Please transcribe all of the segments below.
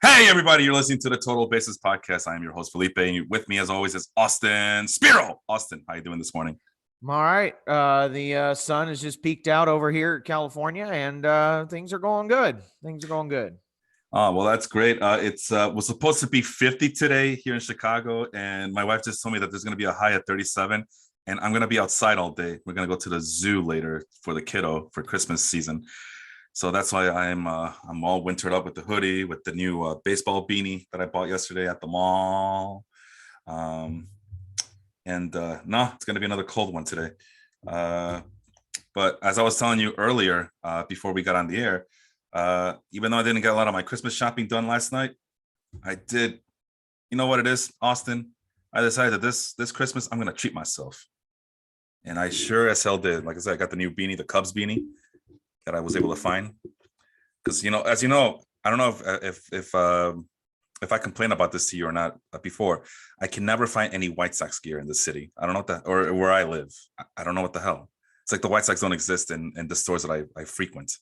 Hey, everybody, you're listening to the Total Bases Podcast. I am your host, Felipe, and with me, as always, is Austin Spiro. Austin, how you doing this morning? I'm all right. The sun has just peaked out over here in California, and things are going good. Oh, well, that's great. It's was supposed to be 50 today here in Chicago, and my wife just told me that there's going to be a high at 37, and I'm going to be outside all day. We're going to go to the zoo later for the kiddo for Christmas season. So that's why I'm all wintered up with the hoodie, with the new baseball beanie that I bought yesterday at the mall. No, it's going to be another cold one today. But as I was telling you earlier, before we got on the air, even though I didn't get a lot of my Christmas shopping done last night, I did. You know what it is, Austin? I decided that this Christmas I'm going to treat myself, and I sure as hell did. Like I said, I got the new beanie, the Cubs beanie, that I was able to find, because as you know, I don't know if I complained about this to you or not before. I can never find any White Sox gear in the city. I don't know what that, or where I live. I don't know what the hell. It's like the White Sox don't exist in the stores that I frequent.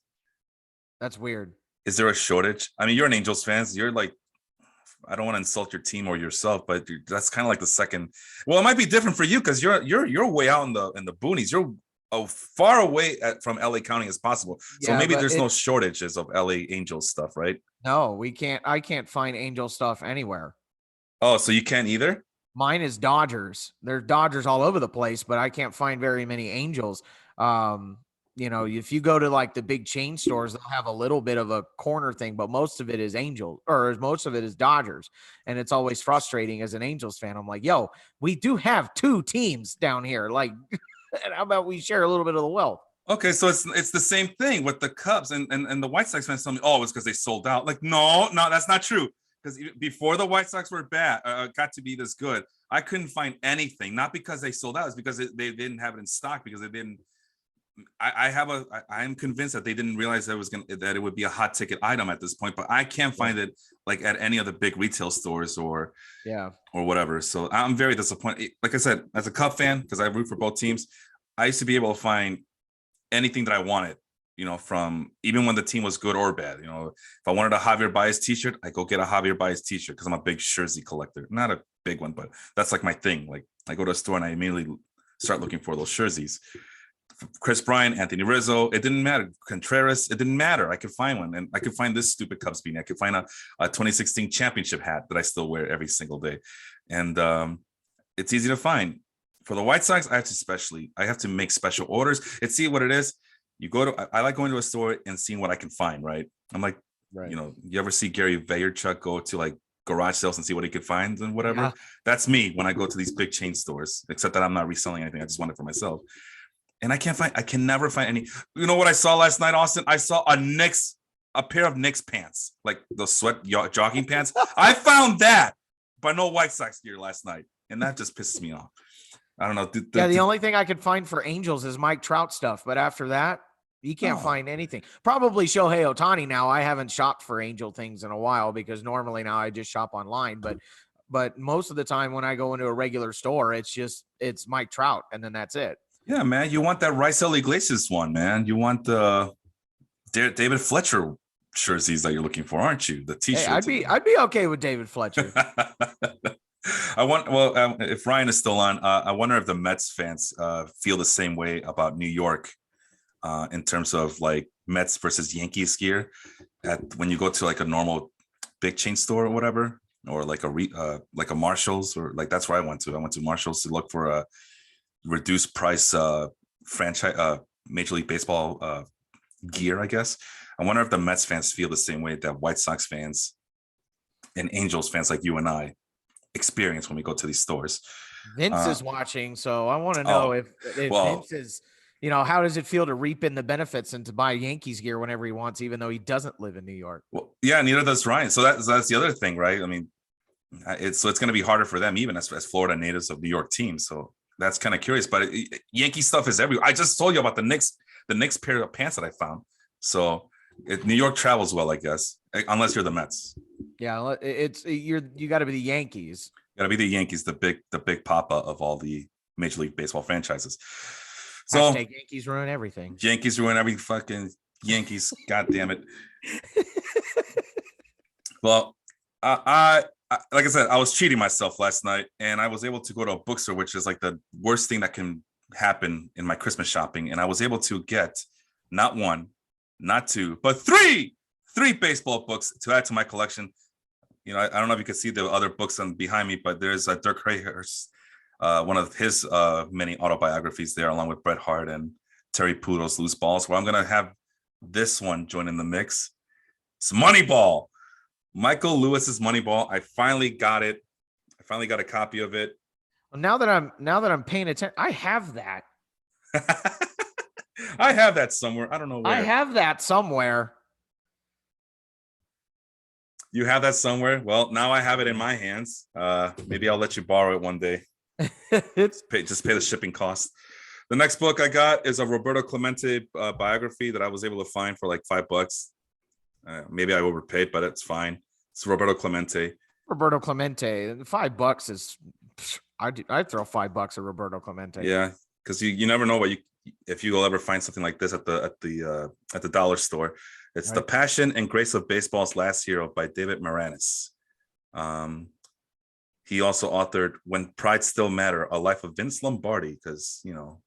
That's weird. Is there a shortage? I mean, you're an Angels fan. You're like, I don't want to insult your team or yourself, but that's kind of like the second. Well, it might be different for you because you're way out in the boonies. You're far away from LA County as possible. So maybe there's no shortages of LA Angels stuff, right? No, we can't. I can't find Angel stuff anywhere. Oh, so you can't either? Mine is Dodgers. There's Dodgers all over the place, but I can't find very many Angels. If you go to like the big chain stores, they'll have a little bit of a corner thing, but most of it is Angels, or most of it is Dodgers. And it's always frustrating as an Angels fan. I'm like, yo, we do have two teams down here. Like, and how about we share a little bit of the wealth? Okay, so it's the same thing with the Cubs and the White Sox fans tell me, oh, it's because they sold out. Like, no, that's not true. Because before the White Sox were bad, got to be this good, I couldn't find anything. Not because they sold out, it's because they didn't have it in stock, because they didn't. I'm convinced that they didn't realize that it would be a hot ticket item at this point, but I can't find it like at any of the big retail stores or whatever. So I'm very disappointed. Like I said, as a Cub fan, because I root for both teams, I used to be able to find anything that I wanted, from even when the team was good or bad. If I wanted a Javier Bias t-shirt, I go get a Javier Bias t-shirt because I'm a big jersey collector. Not a big one, but that's like my thing. Like I go to a store and I immediately start looking for those jerseys. Chris Bryant, Anthony Rizzo, it didn't matter. Contreras, it didn't matter. I could find one, and I could find this stupid Cubs beanie. I could find a 2016 championship hat that I still wear every single day, and it's easy to find. For the White Sox, I have to make special orders. It's see what it is. I like going to a store and seeing what I can find. Right, I'm like, you ever see Gary Vaynerchuk go to like garage sales and see what he could find and whatever? Yeah. That's me when I go to these big chain stores. Except that I'm not reselling anything. I just want it for myself. And I can never find any. You know what I saw last night, Austin? I saw a pair of Knicks pants, like the sweat jogging pants. I found that, but no White Sox gear last night. And that just pisses me off. I don't know. The only thing I could find for Angels is Mike Trout stuff. But after that, you can't find anything. Probably Shohei Ohtani now. I haven't shopped for Angel things in a while because normally now I just shop online. But most of the time when I go into a regular store, it's Mike Trout, and then that's it. Yeah, man, you want that Raisel Iglesias one, man. You want the David Fletcher jerseys that you're looking for, aren't you? The t-shirts. Hey, I'd be okay with David Fletcher. If Ryan is still on, I wonder if the Mets fans feel the same way about New York in terms of like Mets versus Yankees gear when you go to like a normal big chain store or whatever, or like a Marshalls, or like that's where I went to. I went to Marshalls to look for a reduced price franchise Major League Baseball gear, I guess. I wonder if the Mets fans feel the same way that White Sox fans and Angels fans like you and I experience when we go to these stores. Vince is watching, so I want to know if Vince is, how does it feel to reap in the benefits and to buy Yankees gear whenever he wants, even though he doesn't live in New York? Well, yeah, neither does Ryan. So that's the other thing, right? I mean, it's going to be harder for them, even as Florida natives of New York teams. So that's kind of curious, but Yankee stuff is everywhere. I just told you about the Knicks pair of pants that I found. So New York travels well, I guess, unless you're the Mets. Yeah, you got to be the Yankees. Got to be the Yankees, the big papa of all the Major League Baseball franchises. So Yankees ruin everything. Yankees ruin every fucking Yankees. God damn it. Well, I like I said, I was cheating myself last night, and I was able to go to a bookstore, which is like the worst thing that can happen in my Christmas shopping. And I was able to get not one, not two, but three baseball books to add to my collection. You know, I don't know if you can see the other books behind me, but there's Dirk Hayhurst, one of his many autobiographies there, along with Bret Hart and Terry Puto's Loose Balls, where I'm going to have this one join in the mix. It's Moneyball. Michael Lewis's Moneyball. I finally got it. I finally got a copy of it. Well, now that I'm paying attention, I have that. I have that somewhere. I don't know where. I have that somewhere. You have that somewhere? Well, now I have it in my hands. Maybe I'll let you borrow it one day. just pay the shipping cost. The next book I got is a Roberto Clemente biography that I was able to find for like $5. Maybe I overpaid, but it's fine. It's Roberto Clemente. Roberto Clemente. $5 is. I'd throw $5 at Roberto Clemente. Yeah, because you never know if you will ever find something like this at the dollar store. It's right. The Passion and Grace of Baseball's Last Hero by David Moranis. He also authored When Pride Still Matter, A Life of Vince Lombardi, because, you know,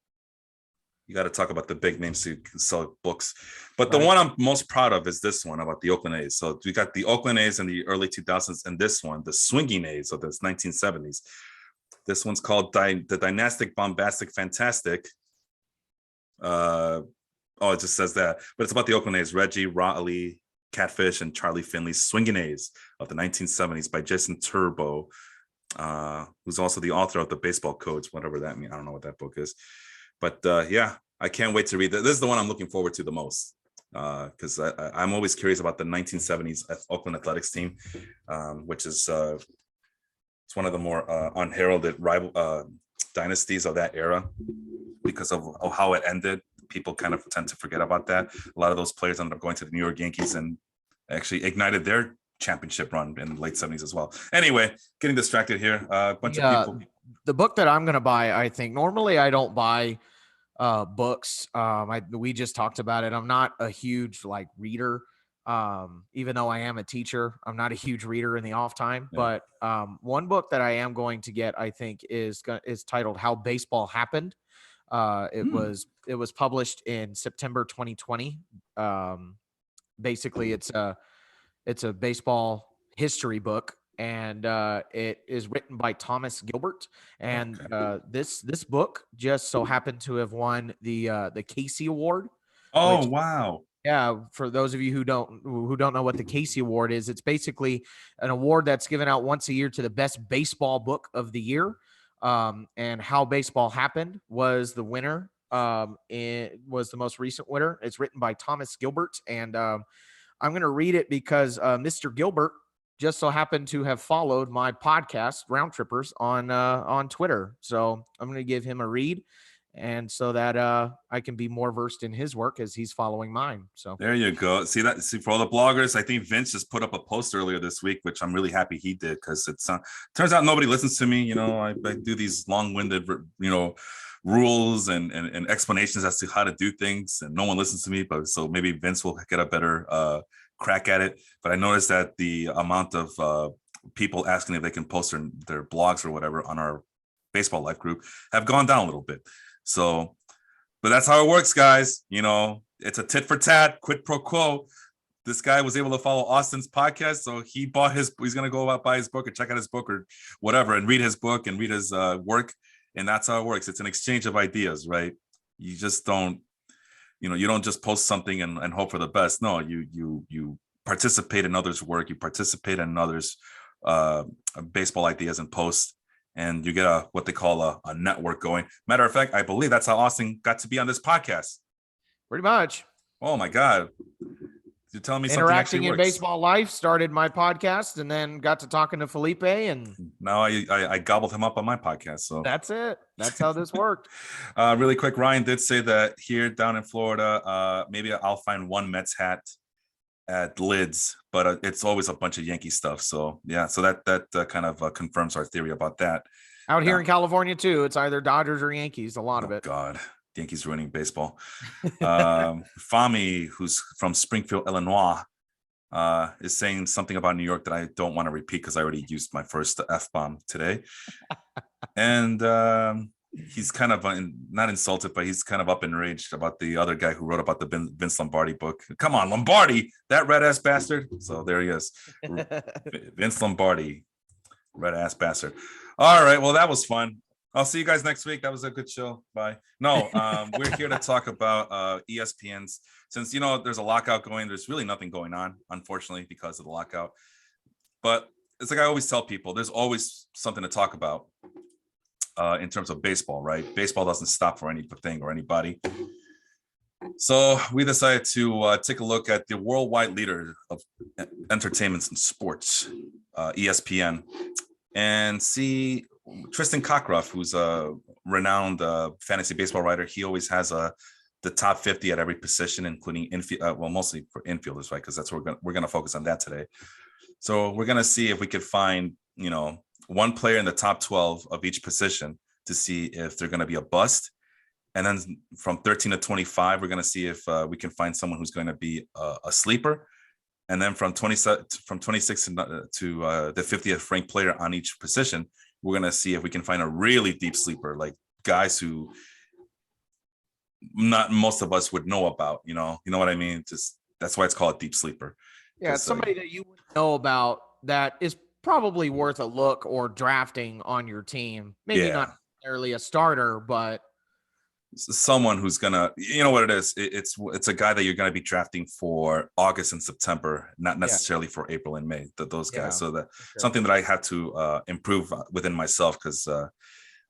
you got to talk about the big names so you can sell books. But the one I'm most proud of is this one about the Oakland A's. So we got the Oakland A's in the early 2000s, and this one, the Swinging A's of the 1970s. This one's called The Dynastic, Bombastic, Fantastic. It just says that. But it's about the Oakland A's, Reggie, Raleigh, Catfish, and Charlie Finley's Swinging A's of the 1970s by Jason Turbo, who's also the author of The Baseball Codes, whatever that means. I don't know what that book is. But yeah, I can't wait to read that. This is the one I'm looking forward to the most, because I'm always curious about the 1970s Oakland Athletics team, which is it's one of the more unheralded rival dynasties of that era because of how it ended. People kind of tend to forget about that. A lot of those players ended up going to the New York Yankees and actually ignited their championship run in the late 70s as well. Anyway, getting distracted here. A bunch of people. The book that I'm going to buy, I think, normally I don't buy books. We just talked about it. I'm not a huge reader. Even though I am a teacher, I'm not a huge reader in the off time. Yeah. But one book that I am going to get, I think, is titled How Baseball Happened. It was published in September 2020. Basically, it's a baseball history book, and it is written by Thomas Gilbert. And this book just so happened to have won the Casey Award. Oh, wow. Yeah, for those of you who don't know what the Casey Award is, it's basically an award that's given out once a year to the best baseball book of the year. And How Baseball Happened was the winner. It was the most recent winner. It's written by Thomas Gilbert, and I'm going to read it because Mr. Gilbert just so happened to have followed my podcast, Round Trippers, on Twitter. So I'm going to give him a read, and so that I can be more versed in his work as he's following mine. So there you go. See for all the bloggers, I think Vince just put up a post earlier this week, which I'm really happy he did, because it turns out nobody listens to me. You know, I do these long-winded, rules and explanations as to how to do things, and no one listens to me. But so maybe Vince will get a better crack at it. But I noticed that the amount of people asking if they can post their blogs or whatever on our Baseball Life group have gone down a little bit. So, but that's how it works, guys. You know, it's a tit for tat, quid pro quo. This guy was able to follow Austin's podcast, so he's going to go out, buy his book or check out his book or whatever, and read his book and read his work. And that's how it works. It's an exchange of ideas, right? You just don't, you don't just post something and hope for the best. No, you participate in others' work. You participate in others' baseball ideas and posts. And you get what they call a network going. Matter of fact, I believe that's how Austin got to be on this podcast. Pretty much. Oh my God! You're telling me interacting in Baseball Life started my podcast, and then got to talking to Felipe, and now I gobbled him up on my podcast. So that's it. That's how this worked. Really quick, Ryan did say that here down in Florida, maybe I'll find one Mets hat at Lids, but it's always a bunch of Yankee stuff. So yeah, so that kind of confirms our theory about that. Out here in California too, it's either Dodgers or Yankees. A lot of it. God, Yankees ruining baseball. Fami, who's from Springfield, Illinois, is saying something about New York that I don't want to repeat because I already used my first F-bomb today. And he's kind of not insulted, but he's kind of up enraged about the other guy who wrote about the Vince Lombardi book. Come on, Lombardi, that red ass bastard. So there he is. Vince Lombardi, red ass bastard. All right. Well, that was fun. I'll see you guys next week. That was a good show. Bye. No, we're here to talk about ESPN's. Since, there's a lockout going, there's really nothing going on, unfortunately, because of the lockout. But it's like I always tell people, there's always something to talk about in terms of baseball, right? Baseball doesn't stop for anything or anybody. So we decided to take a look at the worldwide leader of entertainment and sports, ESPN, and see Tristan Cockcroft, who's a renowned fantasy baseball writer. He always has the top 50 at every position, including infield. Mostly for infielders, right? Because that's what we're gonna focus on that today. So we're gonna see if we could find, one player in the top 12 of each position to see if they're gonna be a bust. And then from 13 to 25, we're gonna see if we can find someone who's going to be a sleeper. And then from 26 to the 50th ranked player on each position, we're going to see if we can find a really deep sleeper, like guys who not most of us would know about, you know what I mean? Just that's why it's called a deep sleeper. Yeah, it's somebody that you would know about that is probably worth a look or drafting on your team. Maybe not necessarily a starter, but someone who's gonna, what it is. It's a guy that you're gonna be drafting for August and September, not necessarily for April and May. Those guys. So that something that I have to improve within myself, because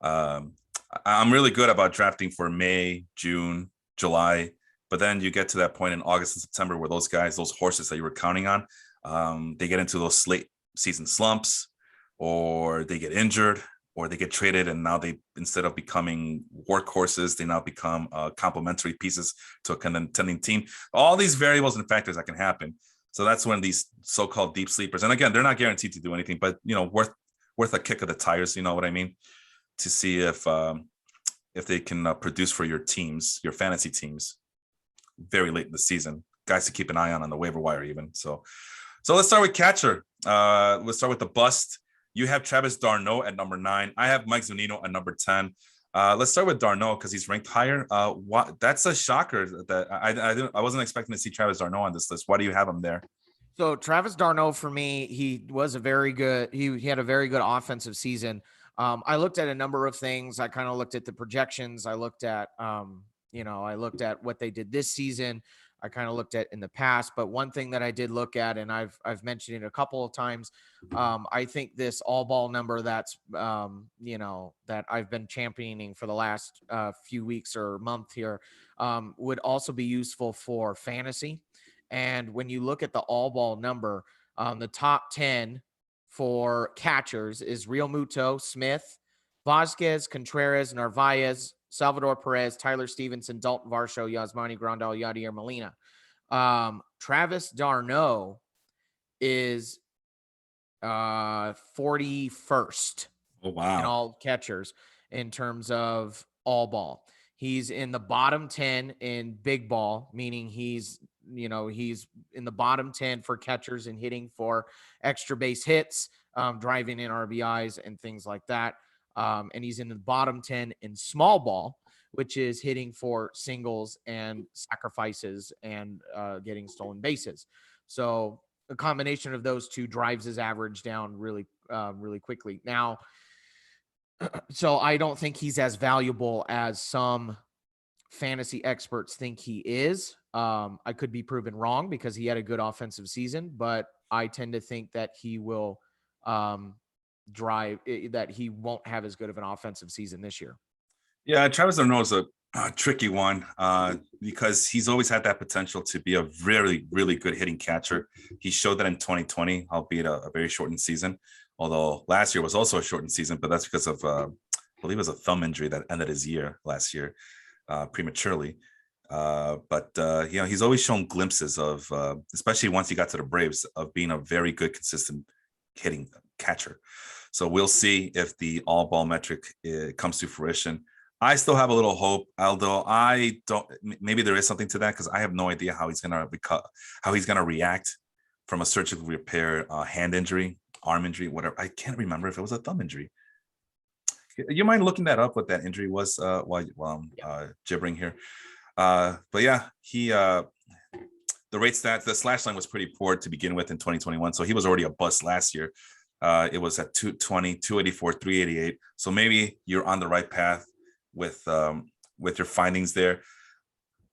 I'm really good about drafting for May, June, July, but then you get to that point in August and September where those guys, those horses that you were counting on, they get into those late season slumps, or they get injured, or they get traded, and now they, instead of becoming workhorses, they now become complementary pieces to a contending team. All these variables and factors that can happen. So that's when these so-called deep sleepers, and again, they're not guaranteed to do anything, but worth a kick of the tires. You know what I mean? To see if they can produce for your teams, your fantasy teams, very late in the season. Guys to keep an eye on the waiver wire, even. So let's start with catcher. Let's start with the bust. You have Travis d'Arnaud at number 9. I have Mike Zunino at number 10. Let's start with d'Arnaud because he's ranked higher. That's a shocker that I wasn't expecting to see Travis d'Arnaud on this list. Why do you have him there? So Travis d'Arnaud, for me, he was a very good. He had a very good offensive season. I looked at a number of things. I kind of looked at the projections. I looked at, I looked at what they did this season. I kind of looked at in the past, but one thing that I did look at, and I've mentioned it a couple of times, I think this all ball number that's, that I've been championing for the last few weeks or month here, would also be useful for fantasy. And when you look at the all ball number, the top 10 for catchers is Real Muto, Smith, Vazquez, Contreras, Narvaez, Salvador Perez, Tyler Stevenson, Dalton Varsho, Yasmani Grandal, Yadier Molina. Travis d'Arnaud is 41st. Oh, wow. In all catchers in terms of all ball. He's in the bottom 10 in big ball, meaning he's in the bottom 10 for catchers and hitting for extra base hits, driving in RBIs and things like that. And he's in the bottom 10 in small ball, which is hitting for singles and sacrifices and getting stolen bases. So a combination of those two drives his average down really, really quickly. Now, so I don't think he's as valuable as some fantasy experts think he is. I could be proven wrong because he had a good offensive season, but I tend to think that he will that he won't have as good of an offensive season this year. Yeah, Travis d'Arnaud is a tricky one because he's always had that potential to be a really, really good hitting catcher. He showed that in 2020, albeit a very shortened season. Although last year was also a shortened season, but that's because of, I believe it was a thumb injury that ended his year last year prematurely. But he's always shown glimpses of, especially once he got to the Braves, of being a very good, consistent hitting catcher. So we'll see if the all ball metric comes to fruition. I still have a little hope, although I don't. Maybe there is something to that because I have no idea how he's gonna react from a surgical repair, hand injury, arm injury, whatever. I can't remember if it was a thumb injury. You mind looking that up, what that injury was, while I'm gibbering here? But yeah, he the rate stats, the slash line was pretty poor to begin with in 2021. So he was already a bust last year. It was at 220, 284, 388. So maybe you're on the right path with your findings there.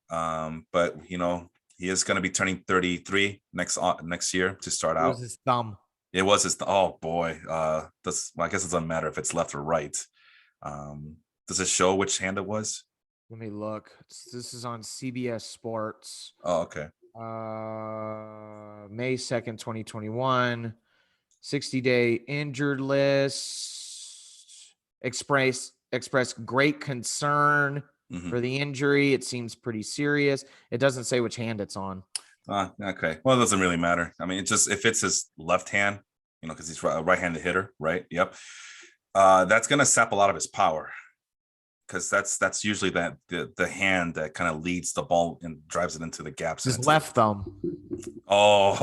But you know, he is going to be turning 33 next year to start out. It was his thumb. It was his. Oh boy. I guess it doesn't matter if it's left or right. Does it show which hand it was? Let me look. This is on CBS Sports. Oh, okay. May 2nd, 2021. 60-day injured list. Expressed great concern for the injury. It seems pretty serious. It doesn't say which hand it's on. Okay. Well, it doesn't really matter. I mean, it just, if it's his left hand, you know, because he's a right-handed hitter, right? Yep. That's going to sap a lot of his power, because that's usually the hand that kind of leads the ball and drives it into the gaps. His left thumb. Oh,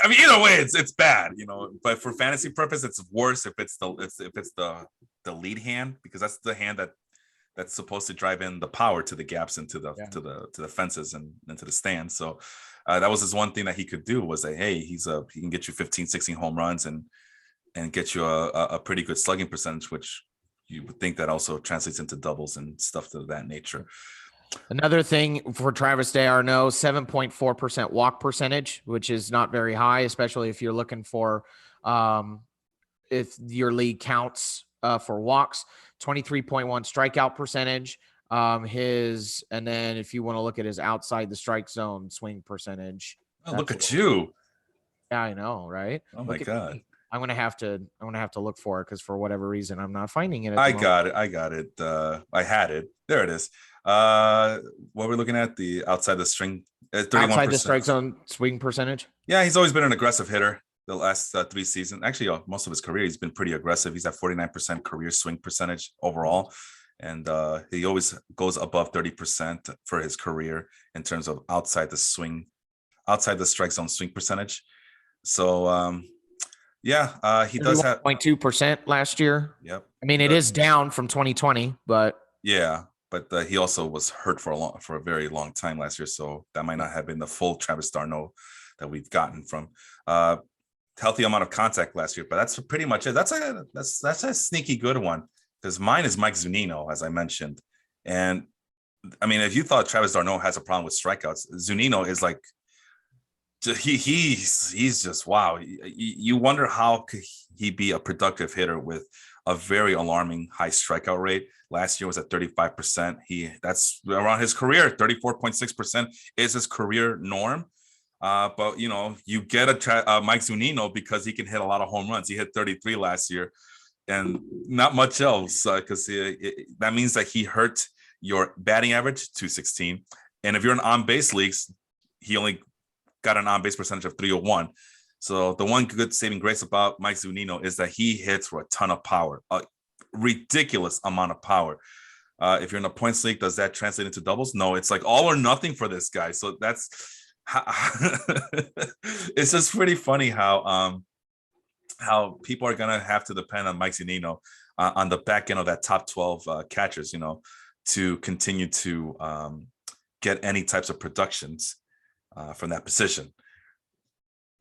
I mean, either way, it's bad, you know. But for fantasy purpose, it's worse if it's the lead hand, because that's the hand that's supposed to drive in the power to the gaps and to the fences and into the stands. So that was his one thing that he could do, was that, hey, he can get you 15, 16 home runs and get you a pretty good slugging percentage, which you would think that also translates into doubles and stuff of that nature. Another thing for Travis d'Arnaud, 7.4% walk percentage, which is not very high, especially if you're looking for if your league counts for walks. 23.1 strikeout percentage. And then if you want to look at his outside the strike zone swing percentage. Oh, look at you. Yeah, I know, right? Oh my God. Me. I'm gonna have to look for it, because for whatever reason I'm not finding it. I got it. I had it. There it is. What we're looking at, the outside the string, 31%. Outside the strike zone swing percentage. Yeah, he's always been an aggressive hitter the last 3 seasons. Actually, most of his career he's been pretty aggressive. He's at 49% career swing percentage overall, and he always goes above 30% for his career in terms of outside the strike zone swing percentage. So he does have 0.2% last year. Yep. I mean, it is down from 2020, but yeah, but he also was hurt for a very long time last year, so that might not have been the full Travis d'Arnaud that we've gotten from healthy amount of contact last year. But that's pretty much it. That's a sneaky good one, because mine is Mike Zunino, as I mentioned. And I mean, if you thought Travis d'Arnaud has a problem with strikeouts, Zunino is like, he's just wow. You wonder how could he be a productive hitter with a very alarming high strikeout rate. Last year was at 35%. That's around his career. 34.6% is his career norm. But you know, you get a Mike Zunino because he can hit a lot of home runs. He hit 33 last year, and not much else, because that means that he hurt your batting average 216. And if you're in on-base leagues, he only got an on-base percentage of 301. So the one good saving grace about Mike Zunino is that he hits for a ton of power, a ridiculous amount of power. If you're in a points league, does that translate into doubles? No, it's like all or nothing for this guy. So that's it's just pretty funny how people are gonna have to depend on Mike Zunino on the back end of that top 12 catchers, you know, to continue to get any types of productions from that position.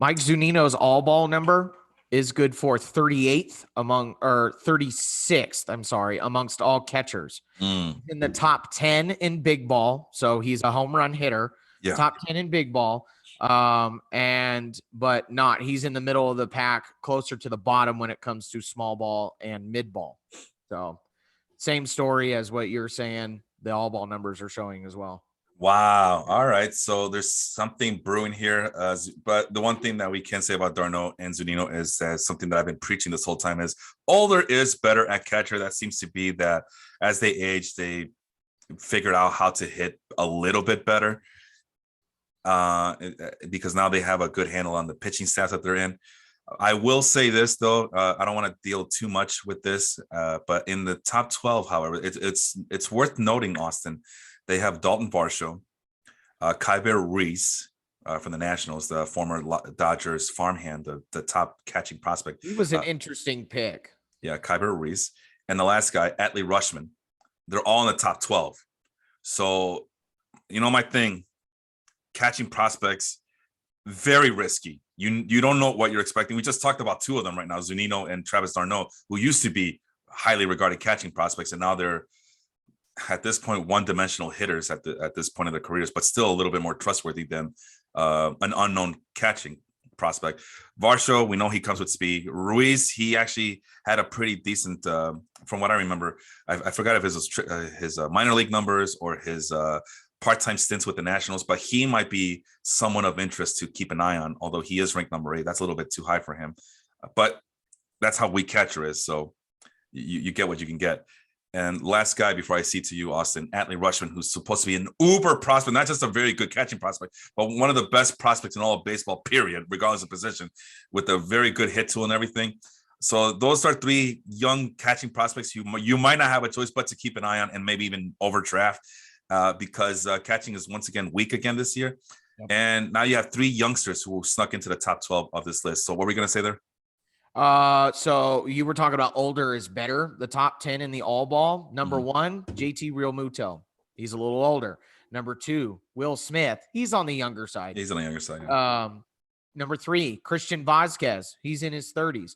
Mike Zunino's all ball number is good for 36th amongst all catchers. In the top 10 in big ball. So he's a home run hitter. Yeah. Top 10 in big ball. But he's in the middle of the pack, closer to the bottom when it comes to small ball and mid ball. So same story as what you're saying. The all ball numbers are showing as well. Wow. All right. So there's something brewing here. But the one thing that we can say about d'Arnaud and Zunino is something that I've been preaching this whole time is older is better at catcher. That seems to be that as they age, they figured out how to hit a little bit better. Because now they have a good handle on the pitching staff that they're in. I will say this though, I don't want to deal too much with this, but in the top 12, however, it's worth noting, Austin, they have Dalton Varsho, Kyber Reese, from the Nationals, the former Dodgers farmhand, the top catching prospect. He was an interesting pick. Yeah, Kyber Ruiz. And the last guy, Adley Rutschman. They're all in the top 12. So, my thing, catching prospects, very risky. You don't know what you're expecting. We just talked about two of them right now, Zunino and Travis d'Arnaud, who used to be highly regarded catching prospects, and now they're at this point one-dimensional hitters at this point of their careers, but still a little bit more trustworthy than an unknown catching prospect. Varsho, we know he comes with speed. Ruiz, he actually had a pretty decent, from what I remember, I forgot if it was his minor league numbers or his part-time stints with the Nationals, but he might be someone of interest to keep an eye on, although he is ranked number 8. That's a little bit too high for him. But that's how weak catcher is, so you get what you can get. And last guy before I see to you, Austin, Adley Rutschman, who's supposed to be an uber prospect, not just a very good catching prospect, but one of the best prospects in all of baseball, period, regardless of position, with a very good hit tool and everything. So those are 3 young catching prospects you might not have a choice but to keep an eye on and maybe even overdraft because catching is once again weak again this year. Yep. And now you have 3 youngsters who snuck into the top 12 of this list. So what were we going to say there? So you were talking about older is better. The top 10 in the all ball. Number 1, JT Realmuto. He's a little older. Number 2, Will Smith. He's on the younger side. He's on the younger side. Yeah. Number 3, Christian Vazquez. He's in his 30s.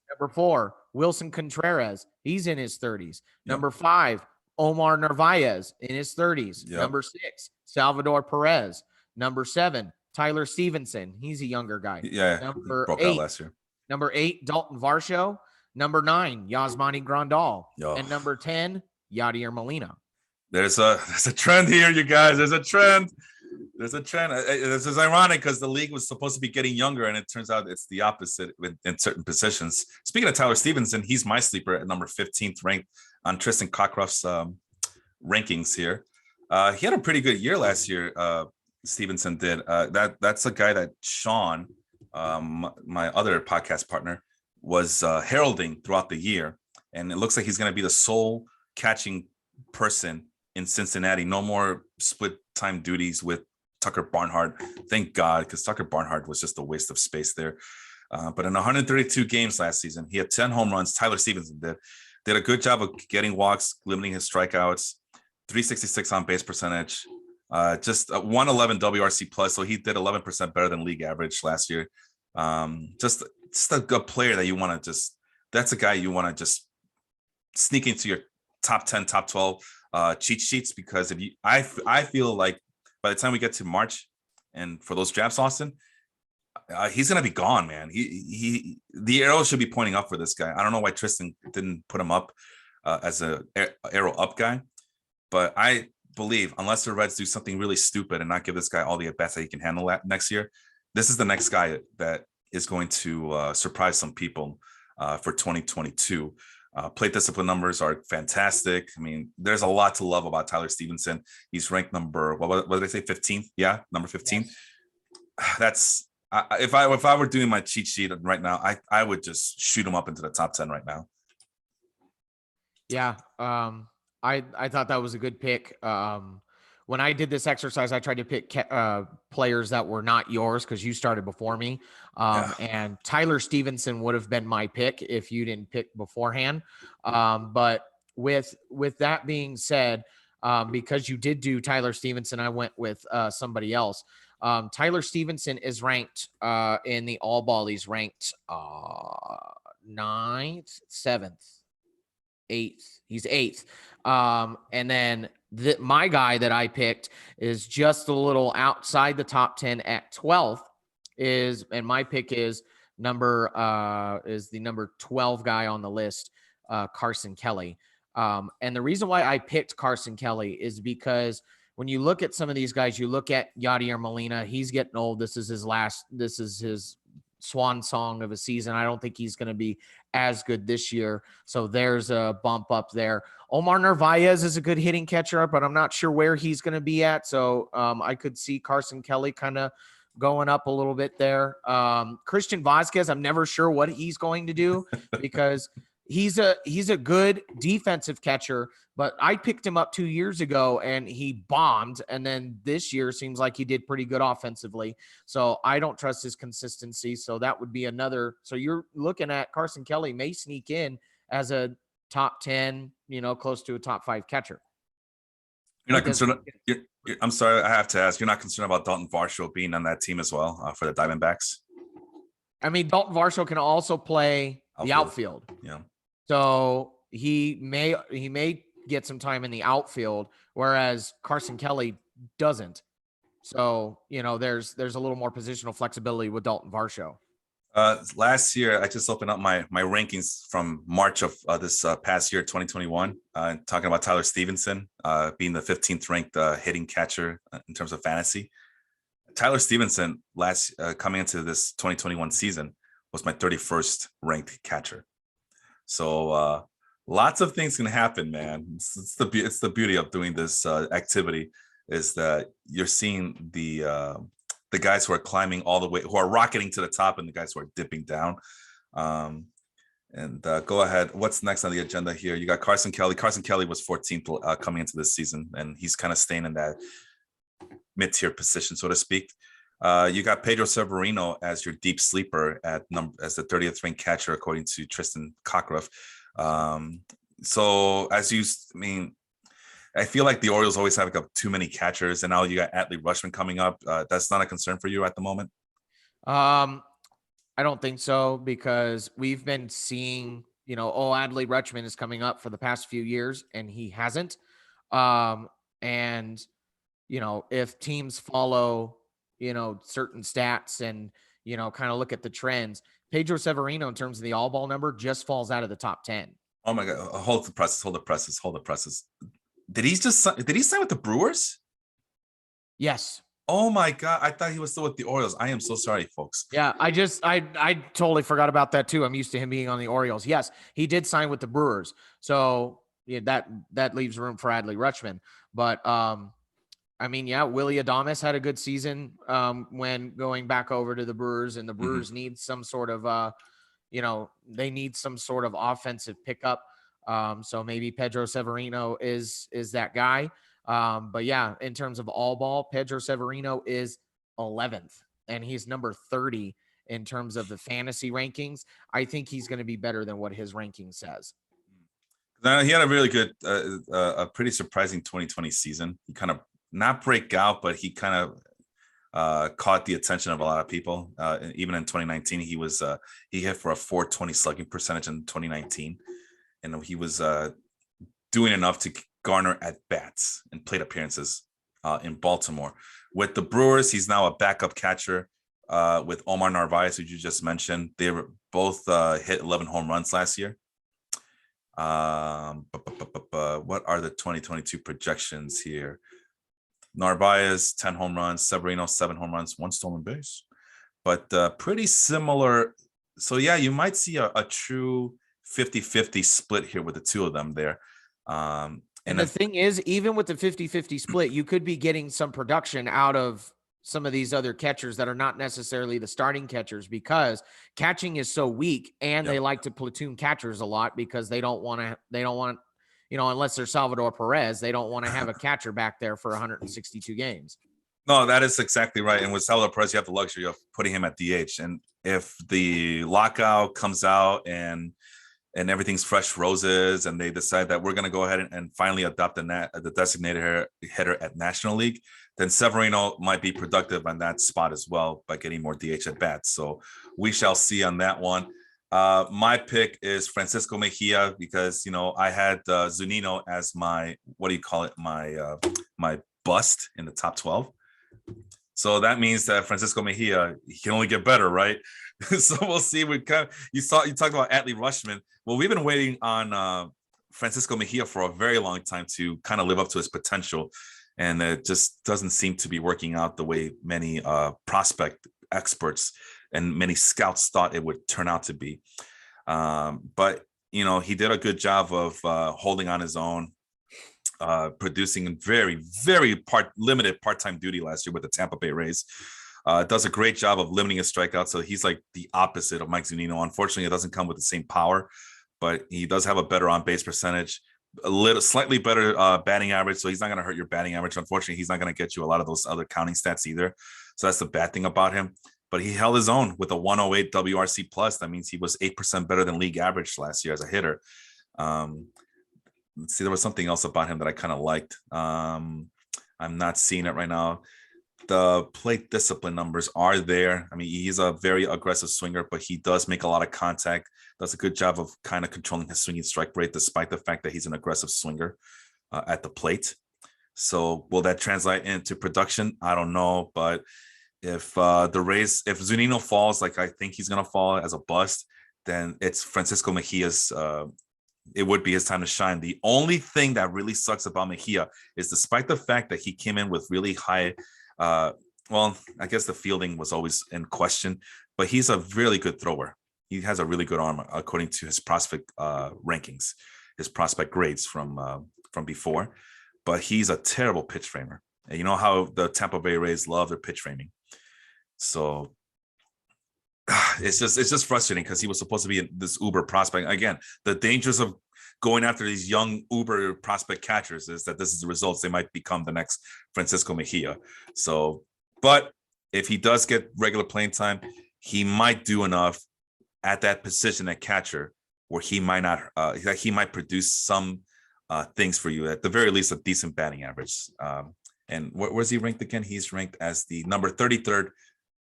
Number 4, Wilson Contreras. He's in his 30s. Yep. Number 5, Omar Nervaez in his 30s. Yep. Number 6, Salvador Perez. Number 7, Tyler Stevenson. He's a younger guy. Yeah. Number broke 8, out last year. Number 8, Dalton Varsho. Number 9, Yasmani Grandal. And number 10, Yadier Molina. There's a trend here, you guys. There's a trend. This is ironic because the league was supposed to be getting younger, and it turns out it's the opposite in certain positions. Speaking of Tyler Stevenson, he's my sleeper at number 15th ranked on Tristan Cockcroft's rankings here. He had a pretty good year last year. Stevenson did. That's a guy that Sean, my other podcast partner, was heralding throughout the year, and it looks like he's going to be the sole catching person in Cincinnati. No more split time duties with Tucker Barnhart. Thank God, because Tucker Barnhart was just a waste of space there. But in 132 games last season, he had 10 home runs. Tyler Stevenson did a good job of getting walks, limiting his strikeouts, 366 on base percentage, just 111 WRC plus. So he did 11% better than league average last year. Just a good player that you want to that's a guy you want to just sneak into your top 10, top 12 cheat sheets, because I feel like by the time we get to March and for those drafts, Austin, he's gonna be gone, man. The arrow should be pointing up for this guy. I don't know why Tristan didn't put him up as a arrow up guy, but I believe unless the Reds do something really stupid and not give this guy all the at bats that he can handle next year, this is the next guy that is going to surprise some people for 2022. Plate discipline numbers are fantastic. I mean, there's a lot to love about Tyler Stevenson. He's ranked number, what did I say, 15th? Yeah, number 15. Yes. That's if I were doing my cheat sheet right now, I would just shoot him up into the top 10 right now. Yeah, I thought that was a good pick. When I did this exercise, I tried to pick players that were not yours because you started before me. And Tyler Stevenson would have been my pick if you didn't pick beforehand. But with that being said, because you did do Tyler Stevenson, I went with somebody else. Tyler Stevenson is ranked in the all ball. He's ranked 9th, 7th, 8th. He's 8th. And then my guy that I picked is just a little outside the top 10 at 12th and my pick is the number 12 guy on the list, Carson Kelly. And the reason why I picked Carson Kelly is because when you look at some of these guys, you look at Yadier Molina, he's getting old. This is his swan song of a season. I don't think he's going to be as good this year. So there's a bump up there. Omar Nervaez is a good hitting catcher, but I'm not sure where he's going to be at. So I could see Carson Kelly kind of going up a little bit there. Christian Vazquez, I'm never sure what he's going to do because he's a good defensive catcher, but I picked him up 2 years ago and he bombed. And then this year seems like he did pretty good offensively. So I don't trust his consistency. So that would be another. So you're looking at Carson Kelly may sneak in as a top 10, close to a top 5 catcher. You're not concerned. I'm sorry, I have to ask. You're not concerned about Dalton Varsho being on that team as well for the Diamondbacks? I mean, Dalton Varsho can also play the outfield. Yeah. So he may get some time in the outfield, whereas Carson Kelly doesn't. So, there's a little more positional flexibility with Dalton Varsho. Last year, I just opened up my rankings from March of this past year, 2021, talking about Tyler Stevenson being the 15th ranked hitting catcher in terms of fantasy. Tyler Stevenson coming into this 2021 season was my 31st ranked catcher. So lots of things can happen, man. It's the beauty of doing this activity is that you're seeing the guys who are climbing all the way, who are rocketing to the top, and the guys who are dipping down. Go ahead. What's next on the agenda here? You got Carson Kelly. Carson Kelly was 14th coming into this season, and he's kind of staying in that mid-tier position, so to speak. You got Pedro Severino as your deep sleeper as the 30th ranked catcher, according to Tristan Cockruff. I feel like the Orioles always have too many catchers, and now you got Adley Rutschman coming up. That's not a concern for you at the moment? I don't think so, because we've been seeing, Adley Rutschman is coming up for the past few years, and he hasn't. If teams follow, certain stats and, kind of look at the trends, Pedro Severino, in terms of the all ball number, just falls out of the top 10. Oh my God. Hold the presses. Did he sign with the Brewers? Yes. Oh my God. I thought he was still with the Orioles. I am so sorry, folks. Yeah. I totally forgot about that too. I'm used to him being on the Orioles. Yes, he did sign with the Brewers. So yeah, that leaves room for Adley Rutschman. But, Willie Adames had a good season when going back over to the Brewers, and the Brewers need some sort of, they need some sort of offensive pickup. So maybe Pedro Severino is that guy. But yeah, in terms of all ball, Pedro Severino is 11th, and he's number 30 in terms of the fantasy rankings. I think he's going to be better than what his ranking says. He had a really good, a pretty surprising 2020 season. He kind of not break out, but he kind of caught the attention of a lot of people. Even in 2019, he hit for a 420 slugging percentage in 2019. And he was doing enough to garner at bats and plate appearances in Baltimore. With the Brewers, he's now a backup catcher with Omar Nervaez, who you just mentioned. They were both hit 11 home runs last year. What are the 2022 projections here? Narvaez, 10 home runs. Severino, 7 home runs, 1 stolen base. But pretty similar. So, yeah, you might see a true 50-50 split here with the two of them there. And the thing is, even with the 50-50 split, you could be getting some production out of some of these other catchers that are not necessarily the starting catchers, because catching is so weak, and they like to platoon catchers a lot because they don't want, unless they're Salvador Perez, they don't want to have a catcher back there for 162 games. No, that is exactly right. And with Salvador Perez, you have the luxury of putting him at DH. And if the lockout comes out and everything's fresh roses, and they decide that we're going to go ahead and finally adopt the designated hitter at National League, then Severino might be productive on that spot as well by getting more DH at bats. So we shall see on that one. My pick is Francisco Mejia, because, I had Zunino as my, my bust in the top 12. So that means that Francisco Mejia, he can only get better, right? So we'll see. You talked about Adley Rutschman. Well, we've been waiting on Francisco Mejia for a very long time to kind of live up to his potential, and it just doesn't seem to be working out the way many prospect experts and many scouts thought it would turn out to be. But he did a good job of holding on his own, producing in very, very limited part-time duty last year with the Tampa Bay Rays. Does a great job of limiting his strikeouts. So he's like the opposite of Mike Zunino. Unfortunately, it doesn't come with the same power, but he does have a better on base percentage, a little slightly better batting average. So he's not going to hurt your batting average. Unfortunately, he's not going to get you a lot of those other counting stats either. So that's the bad thing about him. But he held his own with a 108 WRC plus. That means he was 8% better than league average last year as a hitter. Let's see, there was something else about him that I kind of liked. I'm not seeing it right now. The plate discipline numbers are there. I mean, he's a very aggressive swinger, but he does make a lot of contact. Does a good job of kind of controlling his swinging strike rate, despite the fact that he's an aggressive swinger at the plate. So will that translate into production? I don't know. But if the Rays, if Zunino falls like I think he's going to fall as a bust, then it's Francisco Mejia's it would be his time to shine. The only thing that really sucks about Mejia is despite the fact that he came in with really high, well, I guess the fielding was always in question, but he's a really good thrower. He has a really good arm according to his prospect rankings, his prospect grades from before, but he's a terrible pitch framer. And you know how the Tampa Bay Rays love their pitch framing. So it's just frustrating because he was supposed to be this uber prospect. Again, the dangers of going after these young uber prospect catchers is that this is the results. They might become the next Francisco Mejia. So, but if he does get regular playing time, he might do enough at that position at catcher where he might not, he might produce some things for you, at the very least, a decent batting average. And where's he ranked again? He's ranked as the number 33rd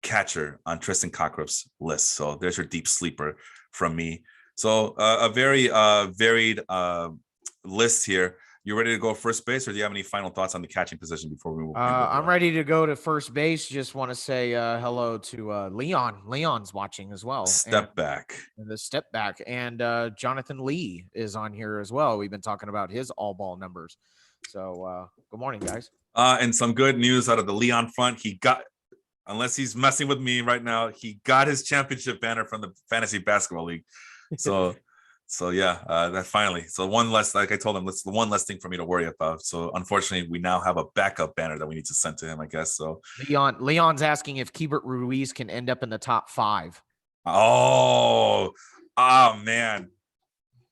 catcher on Tristan Cockruff's list. So there's your deep sleeper from me. So a very varied list here. You ready to go first base, or do you have any final thoughts on the catching position before we move? I'm ready to go to first base. Just want to say hello to Leon. Leon's watching as well. Step back. The step back. And Jonathan Lee is on here as well. We've been talking about his all ball numbers. So good morning, guys. And some good news out of the Leon front. He got, unless he's messing with me right now, he got his championship banner from the Fantasy Basketball League. So yeah, that finally. So one less, like I told him, it's the one less thing for me to worry about. So unfortunately, we now have a backup banner that we need to send to him, I guess. So Leon's asking if Keibert Ruiz can end up in the top 5. Oh man.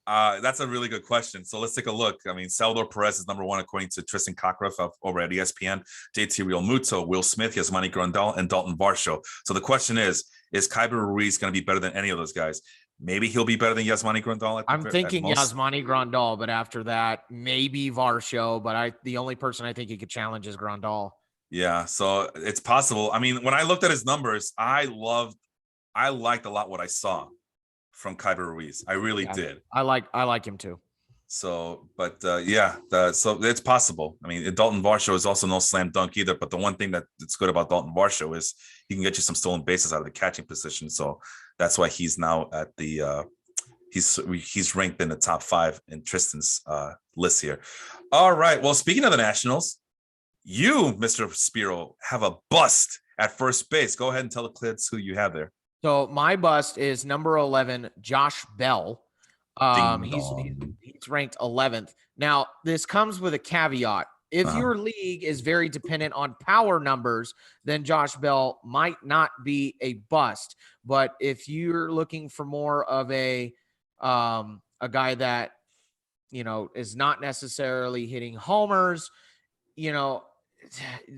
That's a really good question. So let's take a look. I mean, Salvador Perez is number 1 according to Tristan Cockruff over at ESPN. JT Realmuto, Will Smith, Yasmani Grandal, and Dalton Varsho. So the question is Keibert Ruiz going to be better than any of those guys? Maybe he'll be better than Yasmani Grandal. I'm thinking Yasmani Grandal, but after that, maybe Varsho. But the only person I think he could challenge is Grandal. Yeah, so it's possible. I mean, when I looked at his numbers, I liked a lot what I saw from Keibert Ruiz. I really did. I like him too. So, but so it's possible. I mean, Dalton Varsho is also no slam dunk either. But the one thing that's good about Dalton Varsho is he can get you some stolen bases out of the catching position. So that's why he's now at the he's ranked in the top 5 in Tristan's list here. All right. Well, speaking of the Nationals, you, Mr. Spiro, have a bust at first base. Go ahead and tell the kids who you have there. So my bust is number 11, Josh Bell. He's ranked 11th. Now, this comes with a caveat. If your league is very dependent on power numbers, then Josh Bell might not be a bust. But if you're looking for more of a guy that, is not necessarily hitting homers,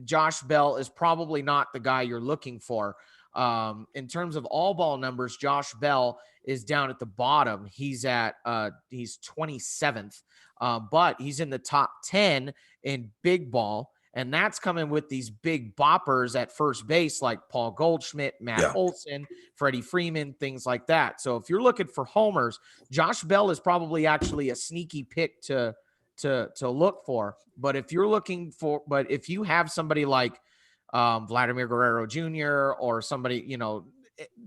Josh Bell is probably not the guy you're looking for. In terms of all ball numbers, Josh Bell is down at the bottom. He's 27th, but he's in the top 10 in big ball. And that's coming with these big boppers at first base, like Paul Goldschmidt, Matt Olson, Freddie Freeman, things like that. So if you're looking for homers, Josh Bell is probably actually a sneaky pick to look for. But if you have somebody like Vladimir Guerrero Jr. or somebody,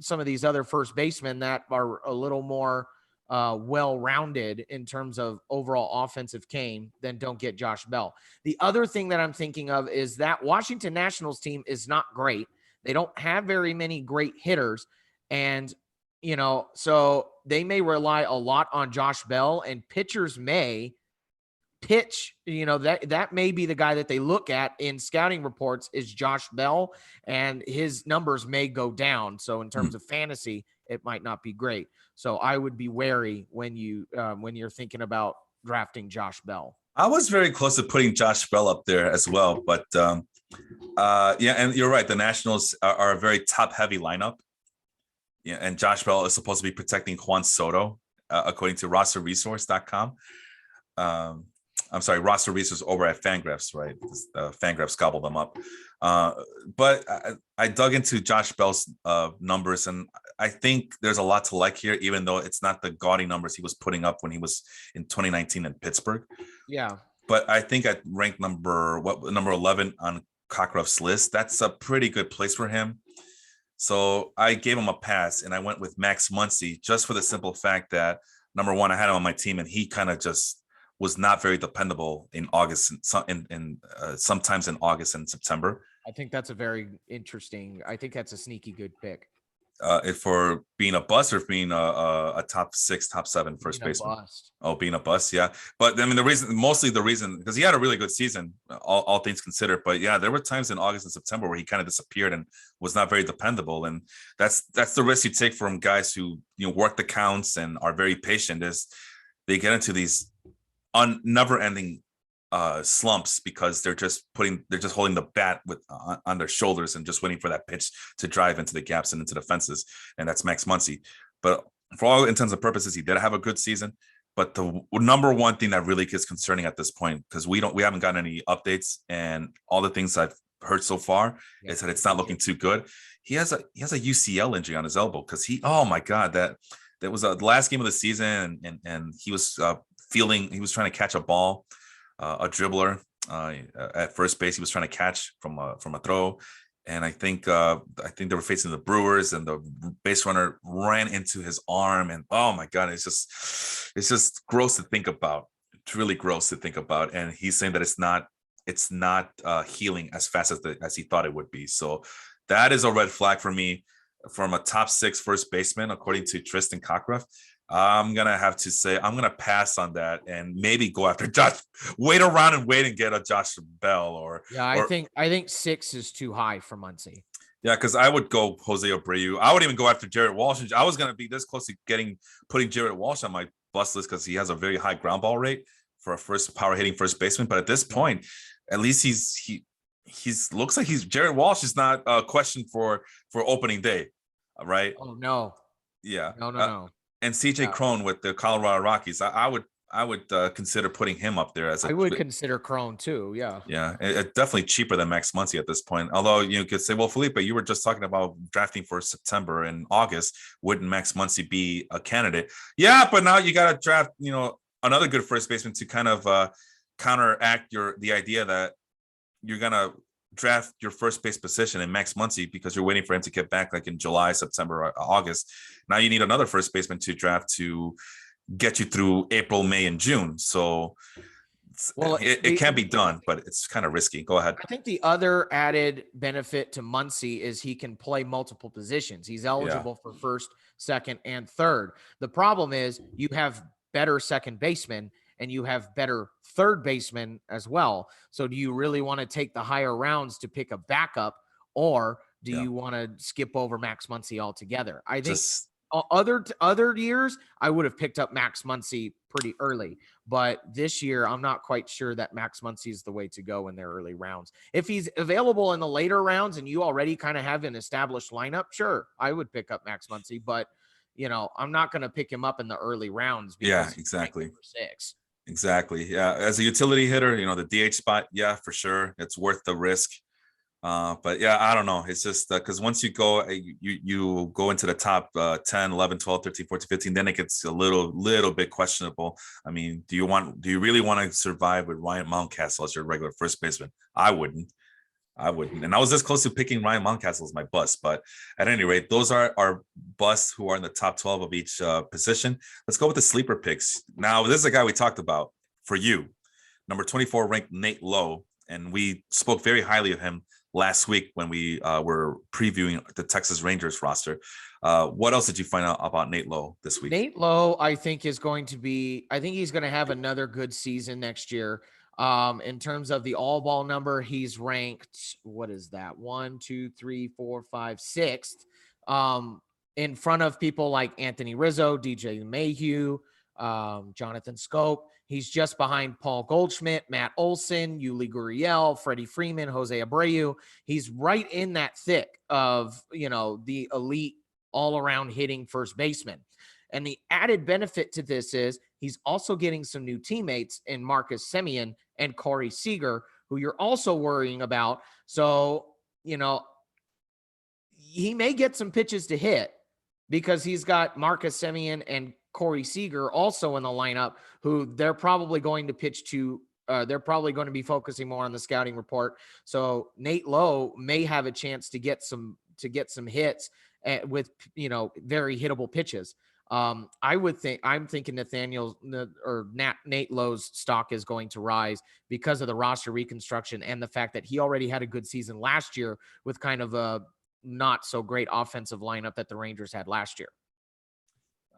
some of these other first basemen that are a little more well-rounded in terms of overall offensive game, then don't get Josh Bell. The other thing that I'm thinking of is that Washington Nationals team is not great. They don't have very many great hitters. And, so they may rely a lot on Josh Bell, and pitchers may pitch, that may be the guy that they look at in scouting reports is Josh Bell, and his numbers may go down. So in terms of fantasy, it might not be great. So I would be wary when you're thinking about drafting Josh Bell. I was very close to putting Josh Bell up there as well, but and you're right. The Nationals are a very top-heavy lineup. Yeah, and Josh Bell is supposed to be protecting Juan Soto, according to rosterresource.com. I'm sorry, roster resource over at Fangraphs, right? Fangraphs gobbled them up. But I dug into Josh Bell's numbers, and I think there's a lot to like here, even though it's not the gaudy numbers he was putting up when he was in 2019 in Pittsburgh. Yeah. But I think I ranked number 11 on Cockruff's list. That's a pretty good place for him. So I gave him a pass, and I went with Max Muncy just for the simple fact that, number one, I had him on my team, and he kind of just was not very dependable in August and sometimes in August and September. I think that's I think that's a sneaky good pick. For being a bust or being a top 6, top 7 first baseman. Being a bust, yeah. But I mean, mostly the reason, because he had a really good season, all things considered. But yeah, there were times in August and September where he kind of disappeared and was not very dependable. And that's the risk you take from guys who work the counts and are very patient, is they get into these never-ending slumps because they're just holding the bat on their shoulders and just waiting for that pitch to drive into the gaps and into the fences. And that's Max Muncy. But for all intents and purposes, he did have a good season. But the number one thing that really gets concerning at this point, because we haven't gotten any updates, and all the things I've heard so far is that it's not looking too good. He has a UCL injury on his elbow, because oh my God, that was the last game of the season, and he was he was trying to catch a ball. A dribbler at first base he was trying to catch from a throw, and I think they were facing the Brewers, and the base runner ran into his arm, and oh my God, it's just gross to think about. It's really gross to think about, and he's saying that it's not healing as fast as he thought it would be. So that is a red flag for me from a top 6 first baseman, according to Tristan Cockruff. I'm going to have to say I'm going to pass on that and maybe go after Josh. Wait around and get a Josh Bell I think 6 is too high for Muncy. Yeah, because I would go Jose Abreu. I would even go after Jared Walsh. I was going to be this close to putting Jared Walsh on my bust list because he has a very high ground ball rate for a power hitting first baseman. But at this point, at least he looks like Jared Walsh is not a question for opening day, right? Oh no. Yeah. No. And CJ Cron with the Colorado Rockies, I would consider putting him up there as I would consider Cron too. Yeah. Yeah. Definitely cheaper than Max Muncy at this point. Although you could say, well, Felipe, you were just talking about drafting for September and August. Wouldn't Max Muncy be a candidate? Yeah. But now you got to draft, another good first baseman to kind of counteract the idea that you're going to draft your first base position in Max Muncy because you're waiting for him to get back like in July, September, or August. Now you need another first baseman to draft to get you through April, May, and June. So it can be done, but it's kind of risky. Go ahead. I think the other added benefit to Muncy is he can play multiple positions. He's eligible for first, second, and third. The problem is you have better second basemen and you have better third baseman as well. So do you really want to take the higher rounds to pick a backup, or do you want to skip over Max Muncy altogether? I think other years I would have picked up Max Muncy pretty early, but this year I'm not quite sure that Max Muncy is the way to go in their early rounds. If he's available in the later rounds and you already kind of have an established lineup, sure, I would pick up Max Muncy, but I'm not going to pick him up in the early rounds. Yeah, exactly. 6. Exactly. Yeah. As a utility hitter, the DH spot, yeah, for sure. It's worth the risk. But yeah, I don't know. It's just because once you go, you go into the top 10, 11, 12, 13, 14, 15, then it gets a little bit questionable. I mean, do you really want to survive with Ryan Mountcastle as your regular first baseman? I wouldn't. And I was this close to picking Ryan Mountcastle as my bust, but at any rate, those are our busts who are in the top 12 of each position. Let's go with the sleeper picks. Now, this is a guy we talked about for you. Number 24 ranked Nate Lowe, and we spoke very highly of him last week when we were previewing the Texas Rangers roster. What else did you find out about Nate Lowe this week? Nate Lowe, I think he's going to have another good season next year. In terms of the all ball number, he's ranked, what is that? 1, 2, 3, 4, 5, 6th. In front of people like Anthony Rizzo, DJ Mayhew, Jonathan Scope. He's just behind Paul Goldschmidt, Matt Olson, Yuli Gurriel, Freddie Freeman, Jose Abreu. He's right in that thick of, the elite all-around hitting first baseman. And the added benefit to this is he's also getting some new teammates in Marcus Semien and Corey Seager, who you're also worrying about. So, he may get some pitches to hit because he's got Marcus Semien and Corey Seager also in the lineup, who they're probably going to pitch to. They're probably going to be focusing more on the scouting report. So Nate Lowe may have a chance to get some hits with very hittable pitches. I'm thinking Nate Lowe's stock is going to rise because of the roster reconstruction and the fact that he already had a good season last year with kind of a not so great offensive lineup that the Rangers had last year.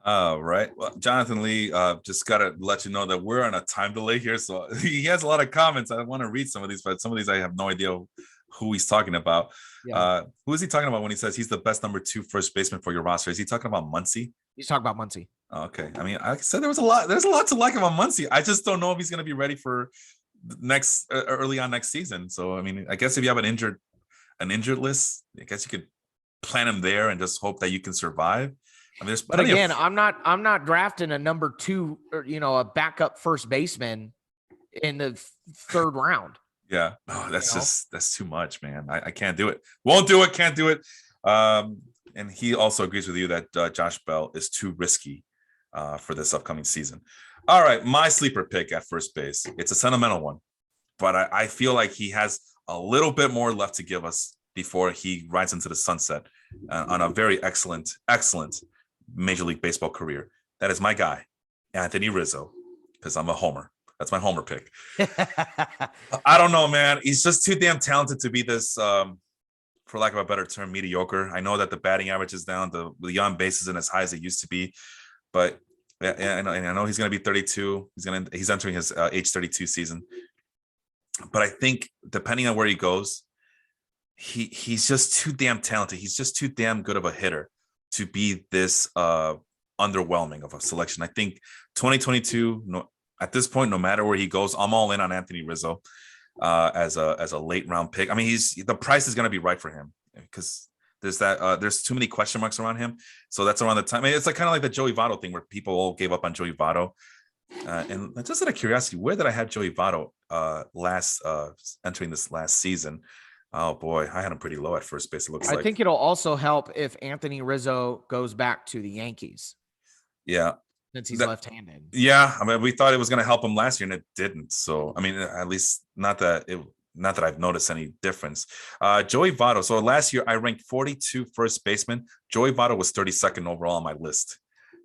Right. Well, Jonathan Lee, just got to let you know that we're on a time delay here. So he has a lot of comments. I want to read some of these, but some of these I have no idea who he's talking about. Yeah. Who is he talking about when he says he's the best number 2 first baseman for your roster? Is he talking about Muncy? He's talking about Muncy. Okay. I mean, I said there's a lot to like about Muncy. I just don't know if he's going to be ready for next early on next season. So, I mean, I guess if you have an injured list, I guess you could plan him there and just hope that you can survive. I mean, but again, I'm not drafting a number 2 or, a backup first baseman in the 3rd round. Yeah. Oh, that's too much, man. I can't do it. Won't do it. Can't do it. And he also agrees with you that Josh Bell is too risky for this upcoming season. All right. My sleeper pick at first base. It's a sentimental one, but I feel like he has a little bit more left to give us before he rides into the sunset on a very excellent Major League Baseball career. That is my guy, Anthony Rizzo, because I'm a homer. That's my homer pick. I don't know, man. He's just too damn talented to be this, for lack of a better term, mediocre. I know that the batting average is down, the on base isn't as high as it used to be, but I know he's going to be 32. He's entering his age 32 season. But I think depending on where he goes, he's just too damn talented. He's just too damn good of a hitter to be this underwhelming of a selection. I think 2022, at this point, no matter where he goes, I'm all in on Anthony Rizzo as a late round pick. I mean, the price is going to be right for him because there's too many question marks around him. So that's around the time. I mean, it's kind of like the Joey Votto thing where people all gave up on Joey Votto. And just out of curiosity, where did I have Joey Votto entering this last season? Oh boy, I had him pretty low at first base. It looks like. I think it'll also help if Anthony Rizzo goes back to the Yankees. Yeah, since he's left-handed. Yeah, I mean, we thought it was going to help him last year, and it didn't. So, I mean, at least not that I've noticed any difference. Joey Votto. So last year, I ranked 42 first baseman. Joey Votto was 32nd overall on my list,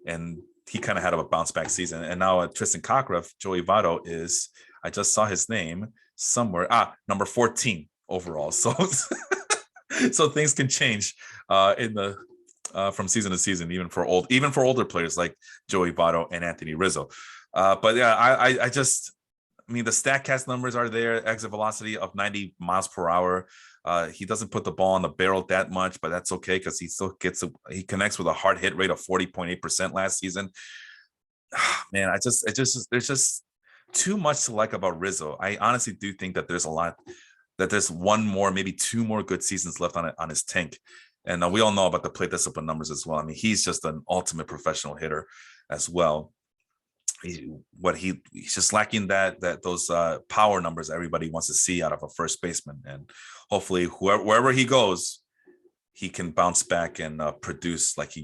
and he kind of had a bounce back season. And now Tristan Cockruff, Joey Votto is. I just saw his name somewhere. Number 14. Overall, so things can change from season to season, even for older players like Joey Votto and Anthony Rizzo. But yeah, I mean the StatCast numbers are there. Exit velocity of 90 miles per hour. He doesn't put the ball on the barrel that much, but that's okay because he still he connects with a hard hit rate of 40.8% last season. Man, there's just too much to like about Rizzo. I honestly do think that there's one more, maybe 2 more good seasons left on his tank. And we all know about the plate discipline numbers as well. I mean, he's just an ultimate professional hitter as well. He's just lacking those power numbers everybody wants to see out of a first baseman. And hopefully wherever he goes, he can bounce back and produce like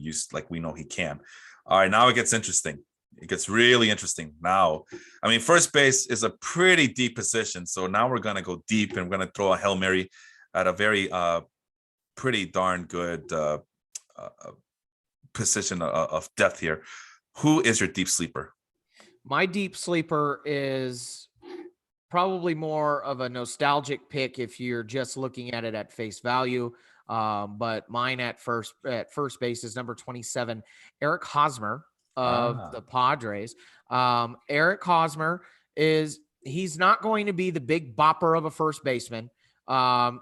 we know he can. All right, now it gets interesting. It gets really interesting now. I mean, first base is a pretty deep position. So now we're going to go deep and we're going to throw a Hail Mary at a very pretty darn good position of depth here. Who is your deep sleeper? My deep sleeper is probably more of a nostalgic pick if you're just looking at it at face value. But mine at first base is number 27, Eric Hosmer of the Padres. Eric Hosmer he's not going to be the big bopper of a first baseman.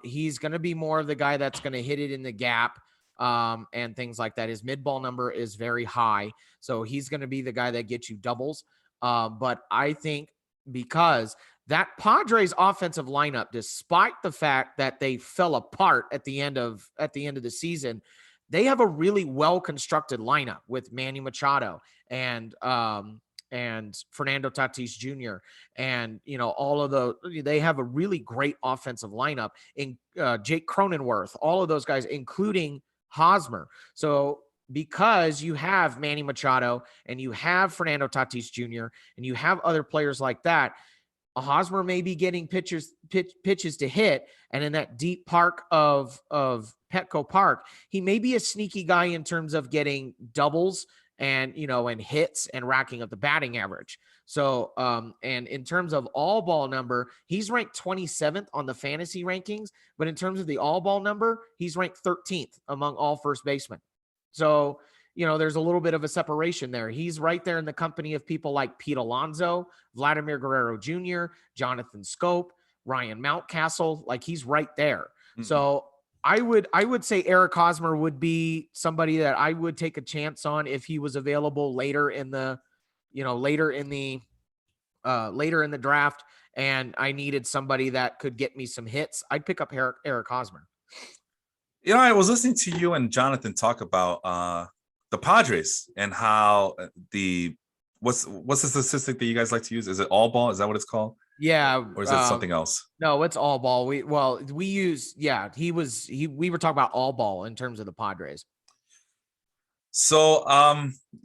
He's going to be more of the guy that's going to hit it in the gap and things like that. His mid-ball number is very high, so he's going to be the guy that gets you doubles. But I think because that Padres offensive lineup, despite the fact that they fell apart at the end of the season, they have a really well-constructed lineup with Manny Machado and Fernando Tatis Jr. and, all of they have a really great offensive lineup in Jake Cronenworth, all of those guys, including Hosmer. So because you have Manny Machado and you have Fernando Tatis Jr. and you have other players like that, Hosmer may be getting pitches to hit, and in that deep park of Petco Park, he may be a sneaky guy in terms of getting doubles and hits and racking up the batting average. So, and in terms of all ball number, he's ranked 27th on the fantasy rankings, but in terms of the all ball number, he's ranked 13th among all first basemen. So, there's a little bit of a separation there. He's right there in the company of people like Pete Alonso, Vladimir Guerrero Jr., Jonathan Scope, Ryan Mountcastle. Like, he's right there. Mm-hmm. So I would say Eric Hosmer would be somebody that I would take a chance on if he was available later in the draft, and I needed somebody that could get me some hits. I'd pick up Eric Hosmer. I was listening to you and Jonathan talk about the Padres and how what's the statistic that you guys like to use? Is it all ball? Is that what it's called? Yeah. Or is it something else? No, it's all ball. We were talking about all ball in terms of the Padres. So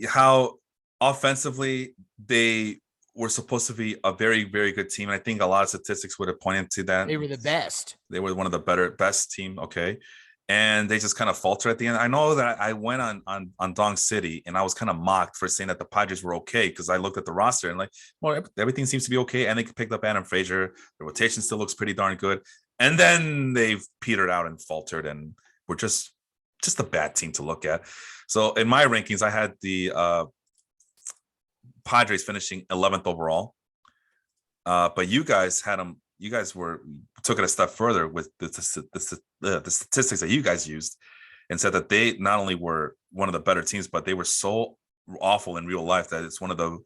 how offensively they were supposed to be a very, very good team. And I think a lot of statistics would have pointed to that. They were the best. They were one of the best team. Okay. And they just kind of faltered at the end. I know that I went on Dong City and I was kind of mocked for saying that the Padres were okay because I looked at the roster and like, well, everything seems to be okay. And they picked up Adam Frazier. The rotation still looks pretty darn good. And then they've petered out and faltered and were just a bad team to look at. So in my rankings, I had the Padres finishing 11th overall. But you guys had them. You guys took it a step further with the statistics that you guys used and said that they not only were one of the better teams, but they were so awful in real life that it's one of the,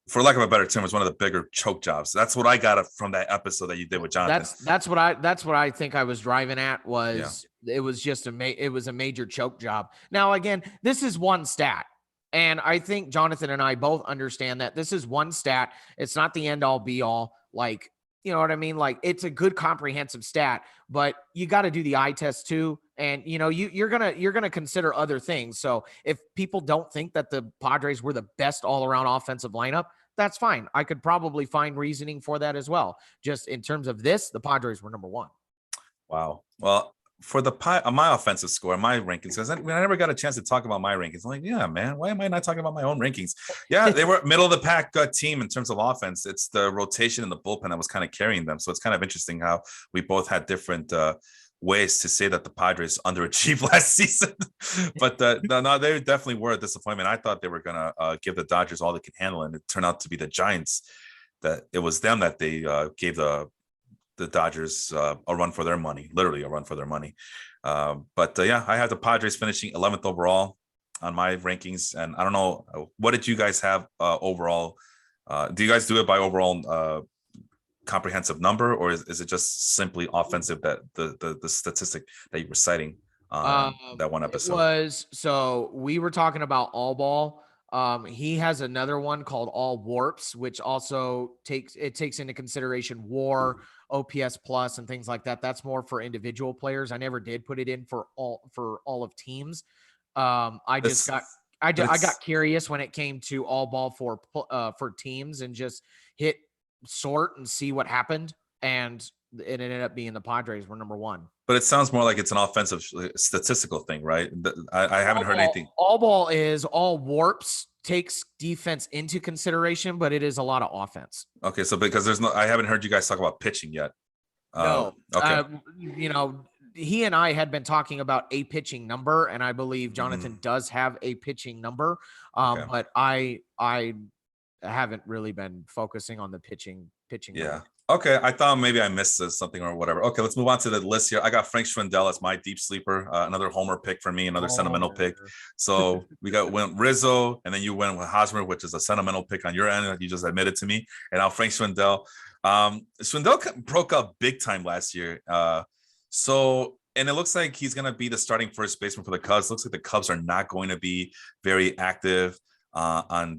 for lack of a better term, it's one of the bigger choke jobs. That's what I got from that episode that you did with Jonathan. That's what I think I was driving at was It was just it was a major choke job. Now, again, this is one stat. And I think Jonathan and I both understand that this is one stat. It's not the end all be all. Like, you know what I mean? Like, it's a good comprehensive stat, but you got to do the eye test too. And, you're going to consider other things. So if people don't think that the Padres were the best all around offensive lineup, that's fine. I could probably find reasoning for that as well. Just in terms of this, the Padres were number one. Wow. Well, for my offensive score, my rankings, because I never got a chance to talk about my rankings. I'm like, yeah, man, why am I not talking about my own rankings? Yeah, they were middle of the pack team in terms of offense. It's the rotation and the bullpen that was kind of carrying them. So it's kind of interesting how we both had different ways to say that the Padres underachieved last season. But no, they definitely were a disappointment. I thought they were going to give the Dodgers all they could handle, and it turned out to be the Giants. That it was them that they gave the Dodgers a run for their money, literally a run for their money. But I had the Padres finishing 11th overall on my rankings. And I don't know, what did you guys have overall? Do you guys do it by overall comprehensive number, or is it just simply offensive, that the statistic that you were citing that one episode? So we were talking about all ball. He has another one called all warps, which also takes into consideration WAR, OPS plus, and things like that. That's more for individual players. I never did put it in for all of teams. I got curious when it came to all ball for teams and just hit sort and see what happened. And it ended up being the Padres were number one. But it sounds more like it's an offensive statistical thing, right? I haven't heard anything. All ball is all warps takes defense into consideration, but it is a lot of offense. Okay, so because I haven't heard you guys talk about pitching yet. No. Okay. He and I had been talking about a pitching number, and I believe Jonathan does have a pitching number. Okay. But I haven't really been focusing on the pitching. Yeah. Number. Okay. I thought maybe I missed something or whatever. Okay, let's move on to the list here. I got Frank Schwendell as my deep sleeper, another homer pick for me, another sentimental pick. So we went Rizzo, and then you went with Hosmer, which is a sentimental pick on your end. You just admitted to me. And now Frank Schwendell. Schwendell broke up big time last year. And it looks like he's going to be the starting first baseman for the Cubs. Looks like the Cubs are not going to be very active on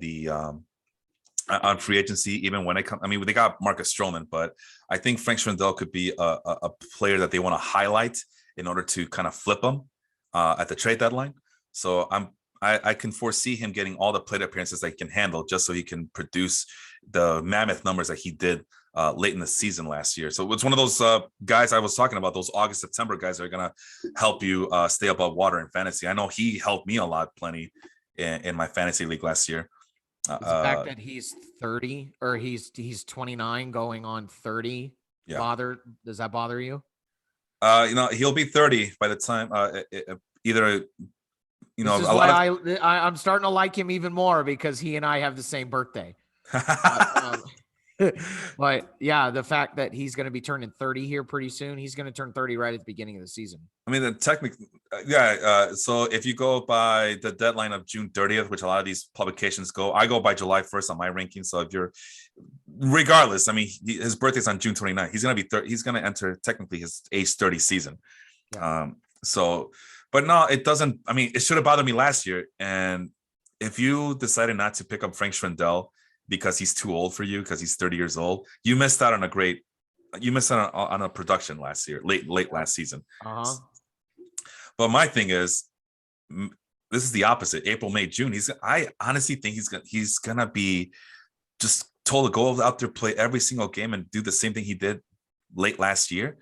free agency, even when it comes. I mean, they got Marcus Stroman, but I think Frank Schwendell could be a player that they want to highlight in order to kind of flip him at the trade deadline. So I can foresee him getting all the plate appearances that he can handle, just so he can produce the mammoth numbers that he did late in the season last year. So it's one of those guys I was talking about, those August, September guys that are going to help you stay above water in fantasy. I know he helped me plenty in my fantasy league last year. The fact that he's 30 or he's 29 going on 30 does that bother you? He'll be 30 by the time either this is why I'm starting to like him even more, because he and I have the same birthday. But yeah, the fact that he's going to be turning 30 here pretty soon, he's going to turn 30 right at the beginning of the season. I mean, so if you go by the deadline of June 30th, which a lot of these publications go, I go by July 1st on my ranking. So if you're, regardless, I mean, his birthday's on June 29th. He's going to be he's going to enter technically his age 30 season. Yeah. But no, it doesn't. I mean, it should have bothered me last year. And if you decided not to pick up Frank Schwendell because he's too old for you, because he's 30 years old, you missed out on a production last year, late last season. But my thing is, this is the opposite. April, May, June. I honestly think he's gonna be just told to go out there, play every single game, and do the same thing he did late last year.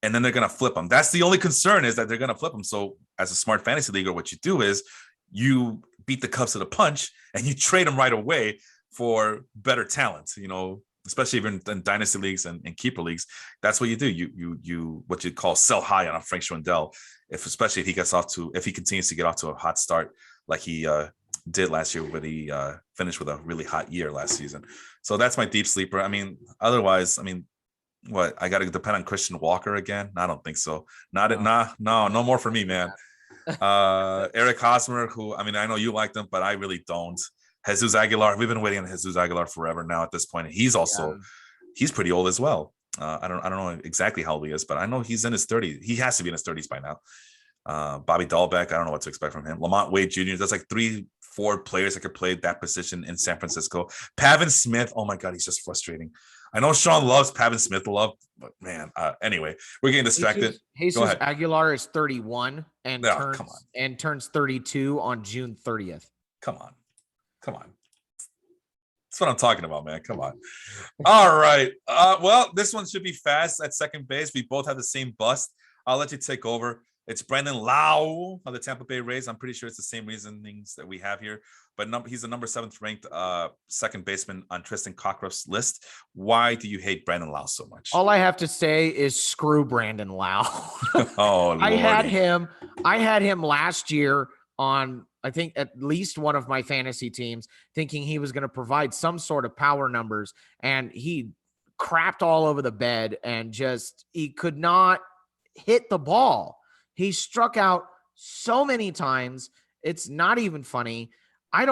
And then they're gonna flip him. That's the only concern, is that they're gonna flip him. So as a smart fantasy leaguer, what you do is you beat the Cubs to the punch and you trade him right away for better talent, especially even in dynasty leagues and keeper leagues. That's what you do. You what you call sell high on a Frank Schwendell, especially if he continues to get off to a hot start like he did last year, when he finished with a really hot year last season. So that's my deep sleeper. I mean, otherwise, what, I got to depend on Christian Walker again? I don't think so. No more for me, man. Eric Hosmer, who, I mean, I know you like them, but I really don't. Jesus Aguilar, we've been waiting on Jesus Aguilar forever now at this point. He's also, he's pretty old as well. I don't know exactly how old he is, but I know he's in his 30s. He has to be in his 30s by now. Bobby Dahlbeck, I don't know what to expect from him. Lamont Wade Jr., that's like 3-4 players that could play that position in San Francisco. Pavin Smith, oh my God, he's just frustrating. I know Sean loves Pavin Smith a lot, but man, anyway, we're getting distracted. Jesus Aguilar is 31 and turns 32 on June 30th. Come on. That's what I'm talking about, man. Come on. All right. Well, this one should be fast at second base. We both have the same bust. I'll let you take over. It's Brandon Lowe of the Tampa Bay Rays. I'm pretty sure it's the same reasonings that we have here, but he's the number 7th ranked second baseman on Tristan Cockruff's list. Why do you hate Brandon Lowe so much? All I have to say is screw Brandon Lowe. Oh, Lordy. I had him last year on, I think, at least one of my fantasy teams, thinking he was going to provide some sort of power numbers, and he crapped all over the bed and he could not hit the ball. He struck out so many times. It's not even funny. I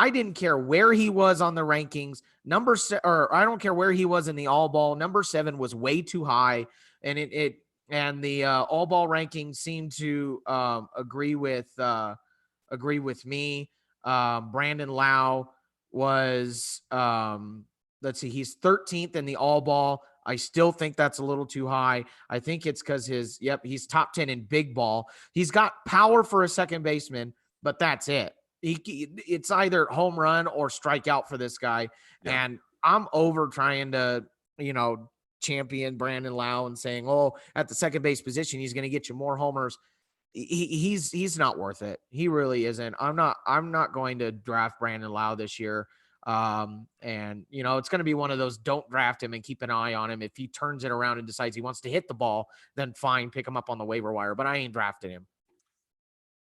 didn't care where he was on the rankings. I don't care where he was in the all ball. Number 7 was way too high. And the all ball ranking seemed to agree with me. Brandon Lowe was, let's see, he's 13th in the all ball. I still think that's a little too high. I think it's because he's top 10 in big ball. He's got power for a second baseman, but that's it. It's either home run or strike out for this guy. Yeah. And I'm over trying to, champion Brandon Lowe and saying, at the second base position, he's going to get you more homers. he's not worth it. He really isn't. I'm not going to draft Brandon Lowe this year. And it's going to be one of those, don't draft him and keep an eye on him. If he turns it around and decides he wants to hit the ball, then fine, pick him up on the waiver wire, but I ain't drafting him.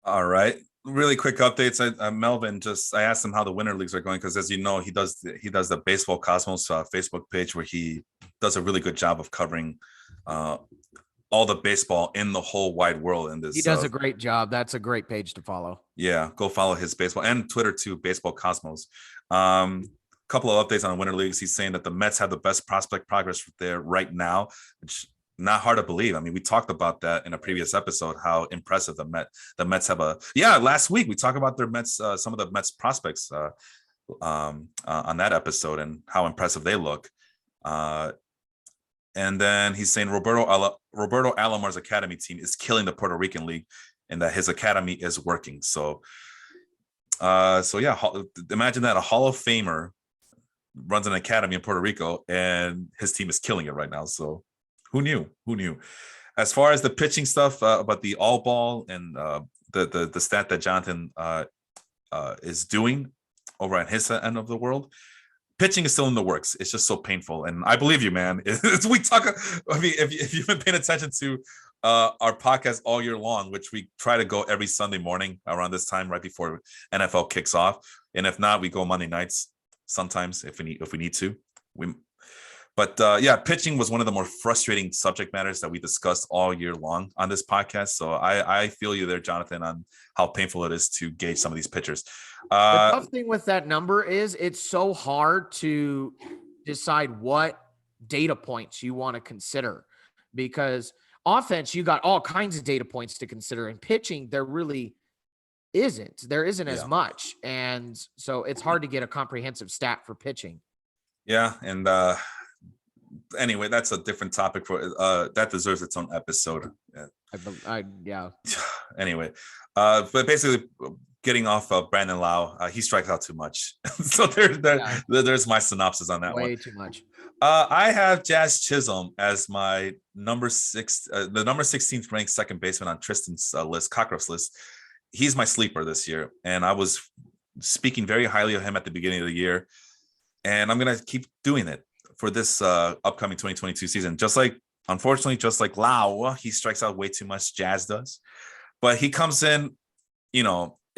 All right. Really quick updates. Melvin, I asked him how the winter leagues are going, because as you know, he does the Baseball Cosmos Facebook page, where he does a really good job of covering all the baseball in the whole wide world. In this, he does a great job. That's a great page to follow. Yeah, go follow his baseball, and Twitter too, Baseball Cosmos. Couple of updates on winter leagues. He's saying that the Mets have the best prospect progress there right now, which not hard to believe. I mean, we talked about that in a previous episode, how impressive the Mets have last week we talked about their Mets, some of the Mets prospects on that episode, and how impressive they look. And then he's saying Roberto Alomar's academy team is killing the Puerto Rican league, and that his academy is working. So imagine that, a Hall of Famer runs an academy in Puerto Rico, and his team is killing it right now. So who knew? As far as the pitching stuff, about the all ball and the stat that Jonathan is doing over on his end of the world, pitching is still in the works. It's just so painful, and I believe you, man. We talk. I mean, if you've been paying attention to our podcast all year long, which we try to go every Sunday morning around this time, right before NFL kicks off, and if not, we go Monday nights sometimes if we need to. But pitching was one of the more frustrating subject matters that we discussed all year long on this podcast. So I feel you there, Jonathan, on how painful it is to gauge some of these pitchers. The tough thing with that number is it's so hard to decide what data points you want to consider, because offense, you got all kinds of data points to consider. In pitching, there really isn't. There isn't as much. And so it's hard to get a comprehensive stat for pitching. Yeah. And anyway, that's a different topic for that deserves its own episode. Yeah. Anyway, but basically, getting off of Brandon Lowe, he strikes out too much. So there's my synopsis on that one. Way too much. I have Jazz Chisholm as my number 16th ranked second baseman on Tristan's list, Cockroach list. He's my sleeper this year, and I was speaking very highly of him at the beginning of the year, and I'm gonna keep doing it for this upcoming 2022 season. Unfortunately, just like Lowe, he strikes out way too much. Jazz does, but he comes in,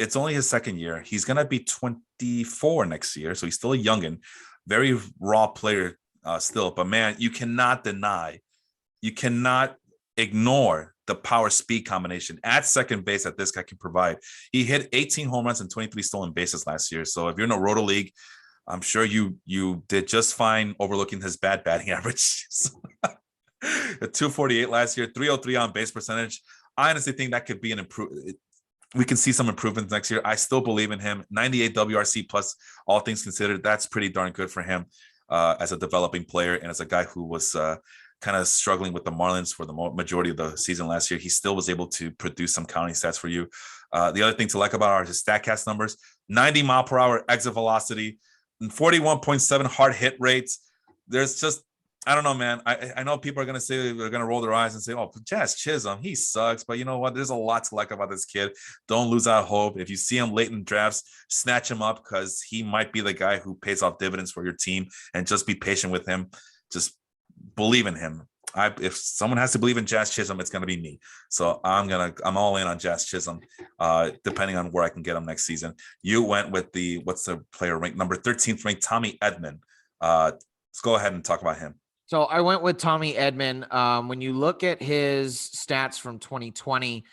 it's only his second year. He's going to be 24 next year. So he's still a youngin', very raw player still. But man, you cannot ignore the power speed combination at second base that this guy can provide. He hit 18 home runs and 23 stolen bases last year. So if you're in a roto league, I'm sure you did just fine overlooking his bad batting average. A 248 last year, 303 on base percentage. I honestly think that could be an improvement. We can see some improvements next year. I still believe in him. 98 WRC plus, all things considered, that's pretty darn good for him as a developing player, and as a guy who was kind of struggling with the Marlins for the majority of the season last year. He still was able to produce some counting stats for you. The other thing to like about are his StatCast numbers: 90 mile per hour exit velocity, 41.7 hard hit rates. There's just, I don't know, man. I know people are going to say, they're going to roll their eyes and say, oh, Jazz Chisholm, he sucks. But you know what? There's a lot to like about this kid. Don't lose out hope. If you see him late in drafts, snatch him up, because he might be the guy who pays off dividends for your team, and just be patient with him. Just believe in him. If someone has to believe in Jazz Chisholm, it's going to be me. So I'm all in on Jazz Chisholm, depending on where I can get him next season. You went with what's the player ranked? Number 13th ranked Tommy Edmond. Let's go ahead and talk about him. So I went with Tommy Edmond. When you look at his stats from 2020,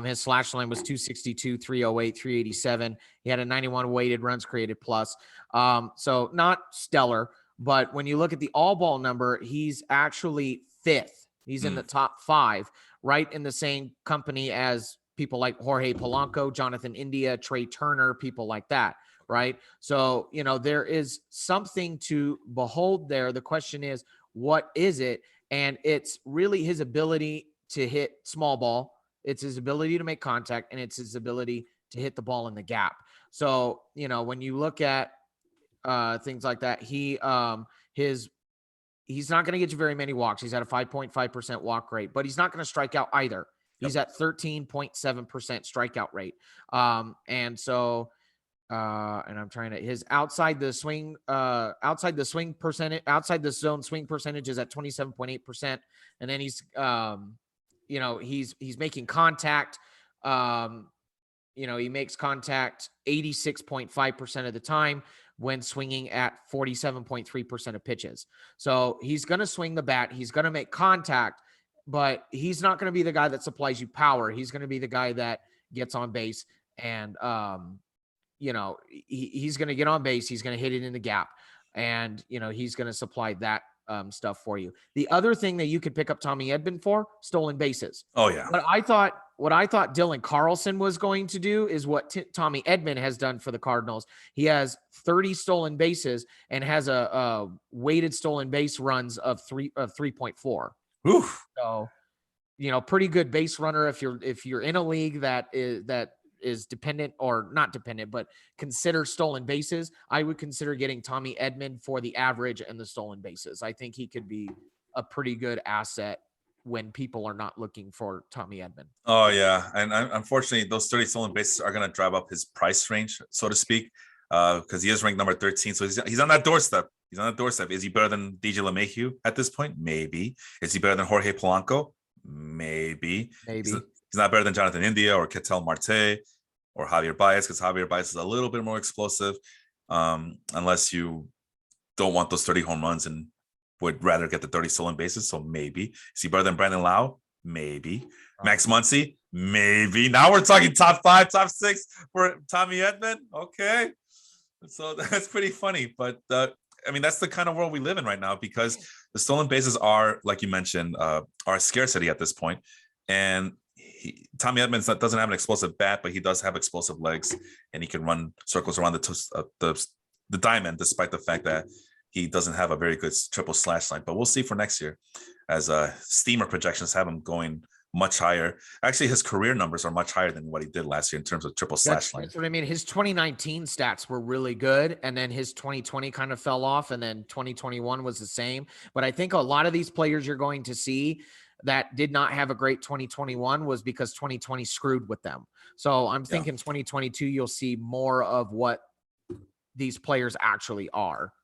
his slash line was 262, 308, 387. He had a 91 weighted runs created plus. So not stellar, but when you look at the all ball number, he's actually fifth. He's in the top five, right in the same company as people like Jorge Polanco, Jonathan India, Trey Turner, people like that. Right. So, there is something to behold there. The question is, what is it? And it's really his ability to hit small ball. It's his ability to make contact, and it's his ability to hit the ball in the gap. So, when you look at things like that, he's not going to get you very many walks. He's at a 5.5% walk rate, but he's not going to strike out either. He's at 13.7% strikeout rate. And so, and I'm trying to, his outside the swing percentage, outside the zone swing percentage is at 27.8%. And then he's, he's making contact. He makes contact 86.5% of the time when swinging at 47.3% of pitches. So he's going to swing the bat. He's going to make contact, but he's not going to be the guy that supplies you power. He's going to be the guy that gets on base and, he's going to get on base. He's going to hit it in the gap, and, he's going to supply that stuff for you. The other thing that you could pick up Tommy Edmond for, stolen bases. Oh yeah. What I thought Dylan Carlson was going to do is what Tommy Edmond has done for the Cardinals. He has 30 stolen bases and has a weighted stolen base runs of 3.4. Oof. So, pretty good base runner if you're in a league that is dependent, or not dependent, but consider stolen bases. I would consider getting Tommy Edmond for the average and the stolen bases. I think he could be a pretty good asset when people are not looking for Tommy Edmond. Oh yeah. And unfortunately, those 30 stolen bases are going to drive up his price range, so to speak, because he is ranked number 13. So he's on that doorstep. He's on the doorstep. Is he better than DJ LeMahieu at this point? Maybe. Is he better than Jorge Polanco? Maybe. He's not better than Jonathan India or Ketel Marte or Javier Bias, because Javier Bias is a little bit more explosive, unless you don't want those 30 home runs and would rather get the 30 stolen bases. So maybe. Is he better than Brandon Lowe? Maybe. Max Muncy? Maybe. Now we're talking top 5, top 6 for Tommy Edmond. Okay. So that's pretty funny. But that's the kind of world we live in right now, because the stolen bases are, like you mentioned, are a scarcity at this point. And Tommy Edmonds doesn't have an explosive bat, but he does have explosive legs, and he can run circles around the diamond, despite the fact that he doesn't have a very good triple slash line. But we'll see for next year, as steamer projections have him going much higher. Actually, his career numbers are much higher than what he did last year in terms of triple slash line. That's what I mean. His 2019 stats were really good, and then his 2020 kind of fell off, and then 2021 was the same. But I think a lot of these players you're going to see that did not have a great 2021 was because 2020 screwed with them. So I'm thinking 2022, you'll see more of what these players actually are.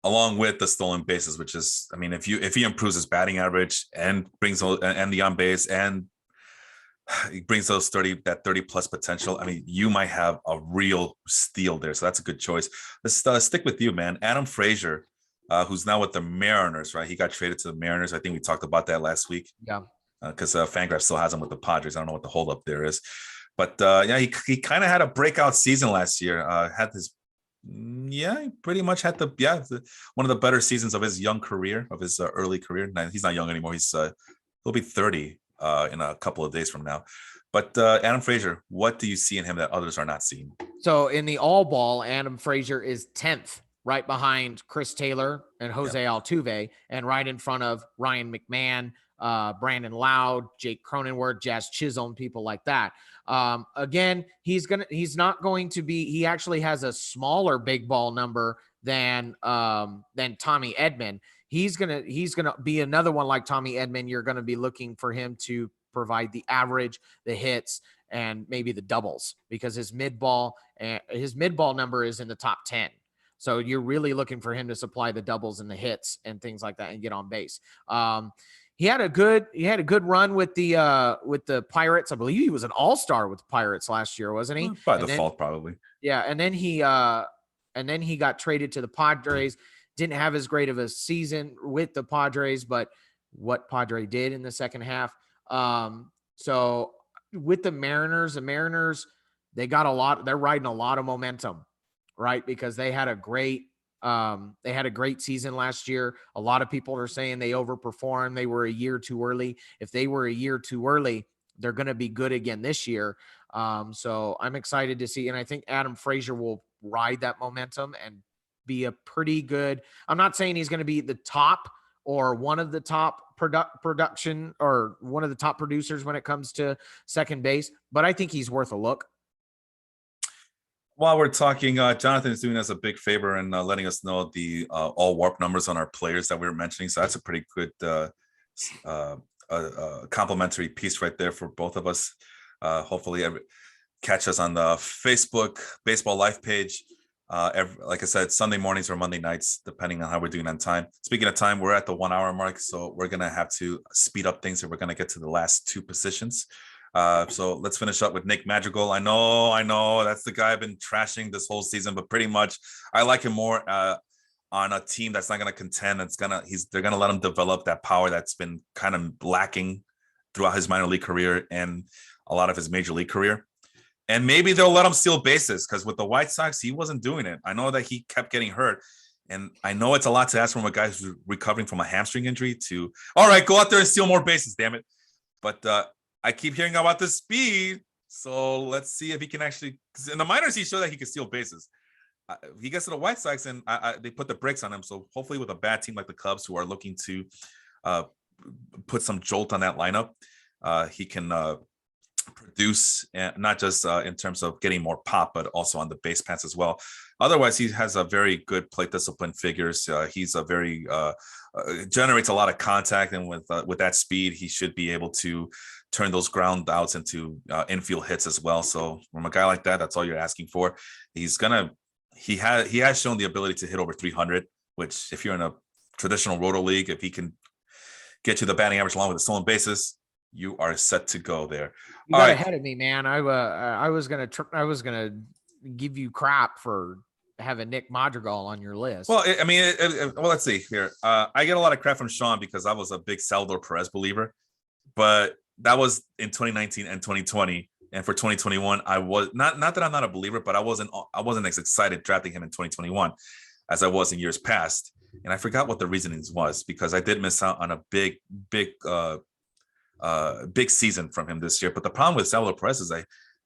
Along with the stolen bases, which is, if he improves his batting average and brings the on base, and he brings that 30 plus potential, you might have a real steal there. So that's a good choice. Let's stick with you, man. Adam Frazier, who's now with the Mariners, right? He got traded to the Mariners. I think we talked about that last week. Yeah. Because Fangraph still has him with the Padres. I don't know what the holdup there is. But he kind of had a breakout season last year. He pretty much had one of the better seasons of his young career, of his early career. Now, he's not young anymore. He'll be 30 in a couple of days from now. But Adam Frazier, what do you see in him that others are not seeing? So in the all ball, Adam Frazier is 10th, right behind Chris Taylor and Jose Altuve, and right in front of Ryan McMahon, Brandon Lowe, Jake Cronenworth, Jazz Chisholm, people like that. Again, he actually has a smaller big ball number than Tommy Edmond. He's gonna be another one like Tommy Edmond. You're gonna be looking for him to provide the average, the hits, and maybe the doubles, because his mid ball number is in the top 10. So you're really looking for him to supply the doubles and the hits and things like that and get on base. He had a good run with the Pirates. I believe he was an all-star with the Pirates last year, wasn't he? By default, probably. Yeah, and then he got traded to the Padres. Didn't have as great of a season with the Padres, but what Padre did in the second half. So with the Mariners, they got they're riding a lot of momentum, right? Because they had a great season last year. A lot of people are saying they overperformed. They were a year too early. If they were a year too early, they're going to be good again this year. So I'm excited to see. And I think Adam Frazier will ride that momentum and be a pretty good. I'm not saying he's going to be the top or one of the top production or one of the top producers when it comes to second base, but I think he's worth a look. While we're talking, Jonathan is doing us a big favor and letting us know the all warp numbers on our players that we were mentioning. So that's a pretty good a complimentary piece right there for both of us. Hopefully, catch us on the Facebook Baseball Life page. Like I said, Sunday mornings or Monday nights, depending on how we're doing on time. Speaking of time, we're at the 1 hour mark, so we're gonna have to speed up things, and we're gonna get to the last two positions. So let's finish up with Nick Madrigal. I know that's the guy I've been trashing this whole season, but pretty much I like him more on a team that's not gonna contend. They're gonna let him develop that power that's been kind of lacking throughout his minor league career and a lot of his major league career. And maybe they'll let him steal bases, because with the White Sox, he wasn't doing it. I know that he kept getting hurt. And I know it's a lot to ask from a guy who's recovering from a hamstring injury to, all right, go out there and steal more bases, damn it. But I keep hearing about the speed. So let's see if he can actually, because in the minors, he showed that he can steal bases. He gets to the White Sox and they put the brakes on him. So hopefully with a bad team like the Cubs, who are looking to put some jolt on that lineup, he can produce, not just in terms of getting more pop, but also on the base paths as well. Otherwise, he has a very good plate discipline figures. He's a very generates a lot of contact, and with that speed, he should be able to turn those ground outs into infield hits as well. So from a guy like that, that's all you're asking for. He has shown the ability to hit over 300, which if you're in a traditional roto league, if he can get you the batting average along with the stolen bases, you are set to go there. You got ahead of me, man. I was gonna give you crap for having Nick Madrigal on your list. Well, I mean, well, let's see here. I get a lot of crap from Sean because I was a big Salvador Perez believer, but that was in 2019 and 2020. And for 2021, I was not that I'm not a believer, but I wasn't as excited drafting him in 2021 as I was in years past. And I forgot what the reasonings was, because I did miss out on a big season from him this year. But the problem with Salvador Perez is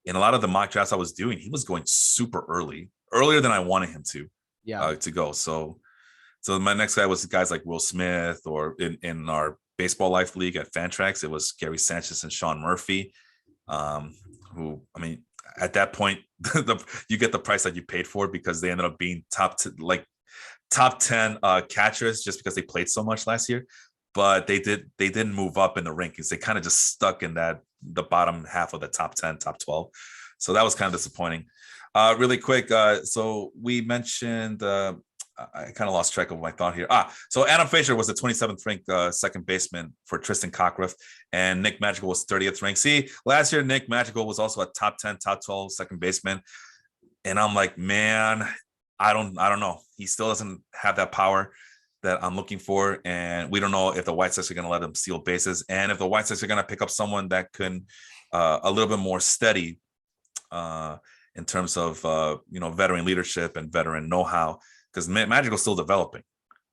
in a lot of the mock drafts I was doing, he was going super earlier than I wanted him to go. So my next guy was guys like Will Smith, or in our Baseball Life League at Fantrax, it was Gary Sanchez and Sean Murphy, who, I mean, at that point, you get the price that you paid for, because they ended up being top 10 catchers just because they played so much last year. But they didn't move up in the rankings. They kind of just stuck in the bottom half of the top 10, top 12. So that was kind of disappointing. Really quick. So we mentioned, I kind of lost track of my thought here. So Adam Frazier was the 27th ranked second baseman for Tristan Cockcroft, and Nick Madrigal was 30th ranked. See, last year, Nick Madrigal was also a top 10, top 12 second baseman. And I'm like, man, I don't know. He still doesn't have that power that I'm looking for, and we don't know if the White Sox are going to let him steal bases, and if the White Sox are going to pick up someone that can a little bit more steady in terms of veteran leadership and veteran know-how, because Madrigal's still developing.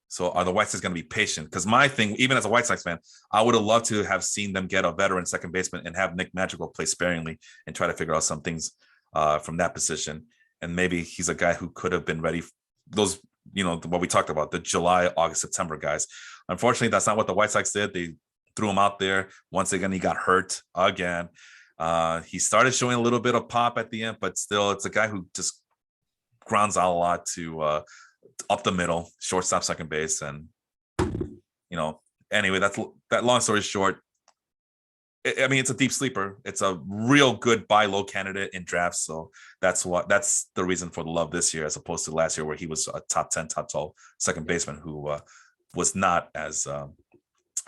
So are the White Sox going to be patient? Because my thing, even as a White Sox fan, I would have loved to have seen them get a veteran second baseman and have Nick Madrigal play sparingly and try to figure out some things from that position. And maybe he's a guy who could have been ready. Those, what we talked about, the July, August, September guys. Unfortunately, that's not what the White Sox did. They threw him out there. Once again, he got hurt again. He started showing a little bit of pop at the end, but still, it's a guy who just grounds out a lot to up the middle, shortstop, second base. And, anyway, that long story short. I mean, it's a deep sleeper. It's a real good buy low candidate in drafts. So that's the reason for the love this year, as opposed to last year, where he was a top 10, top 12 second baseman who was not as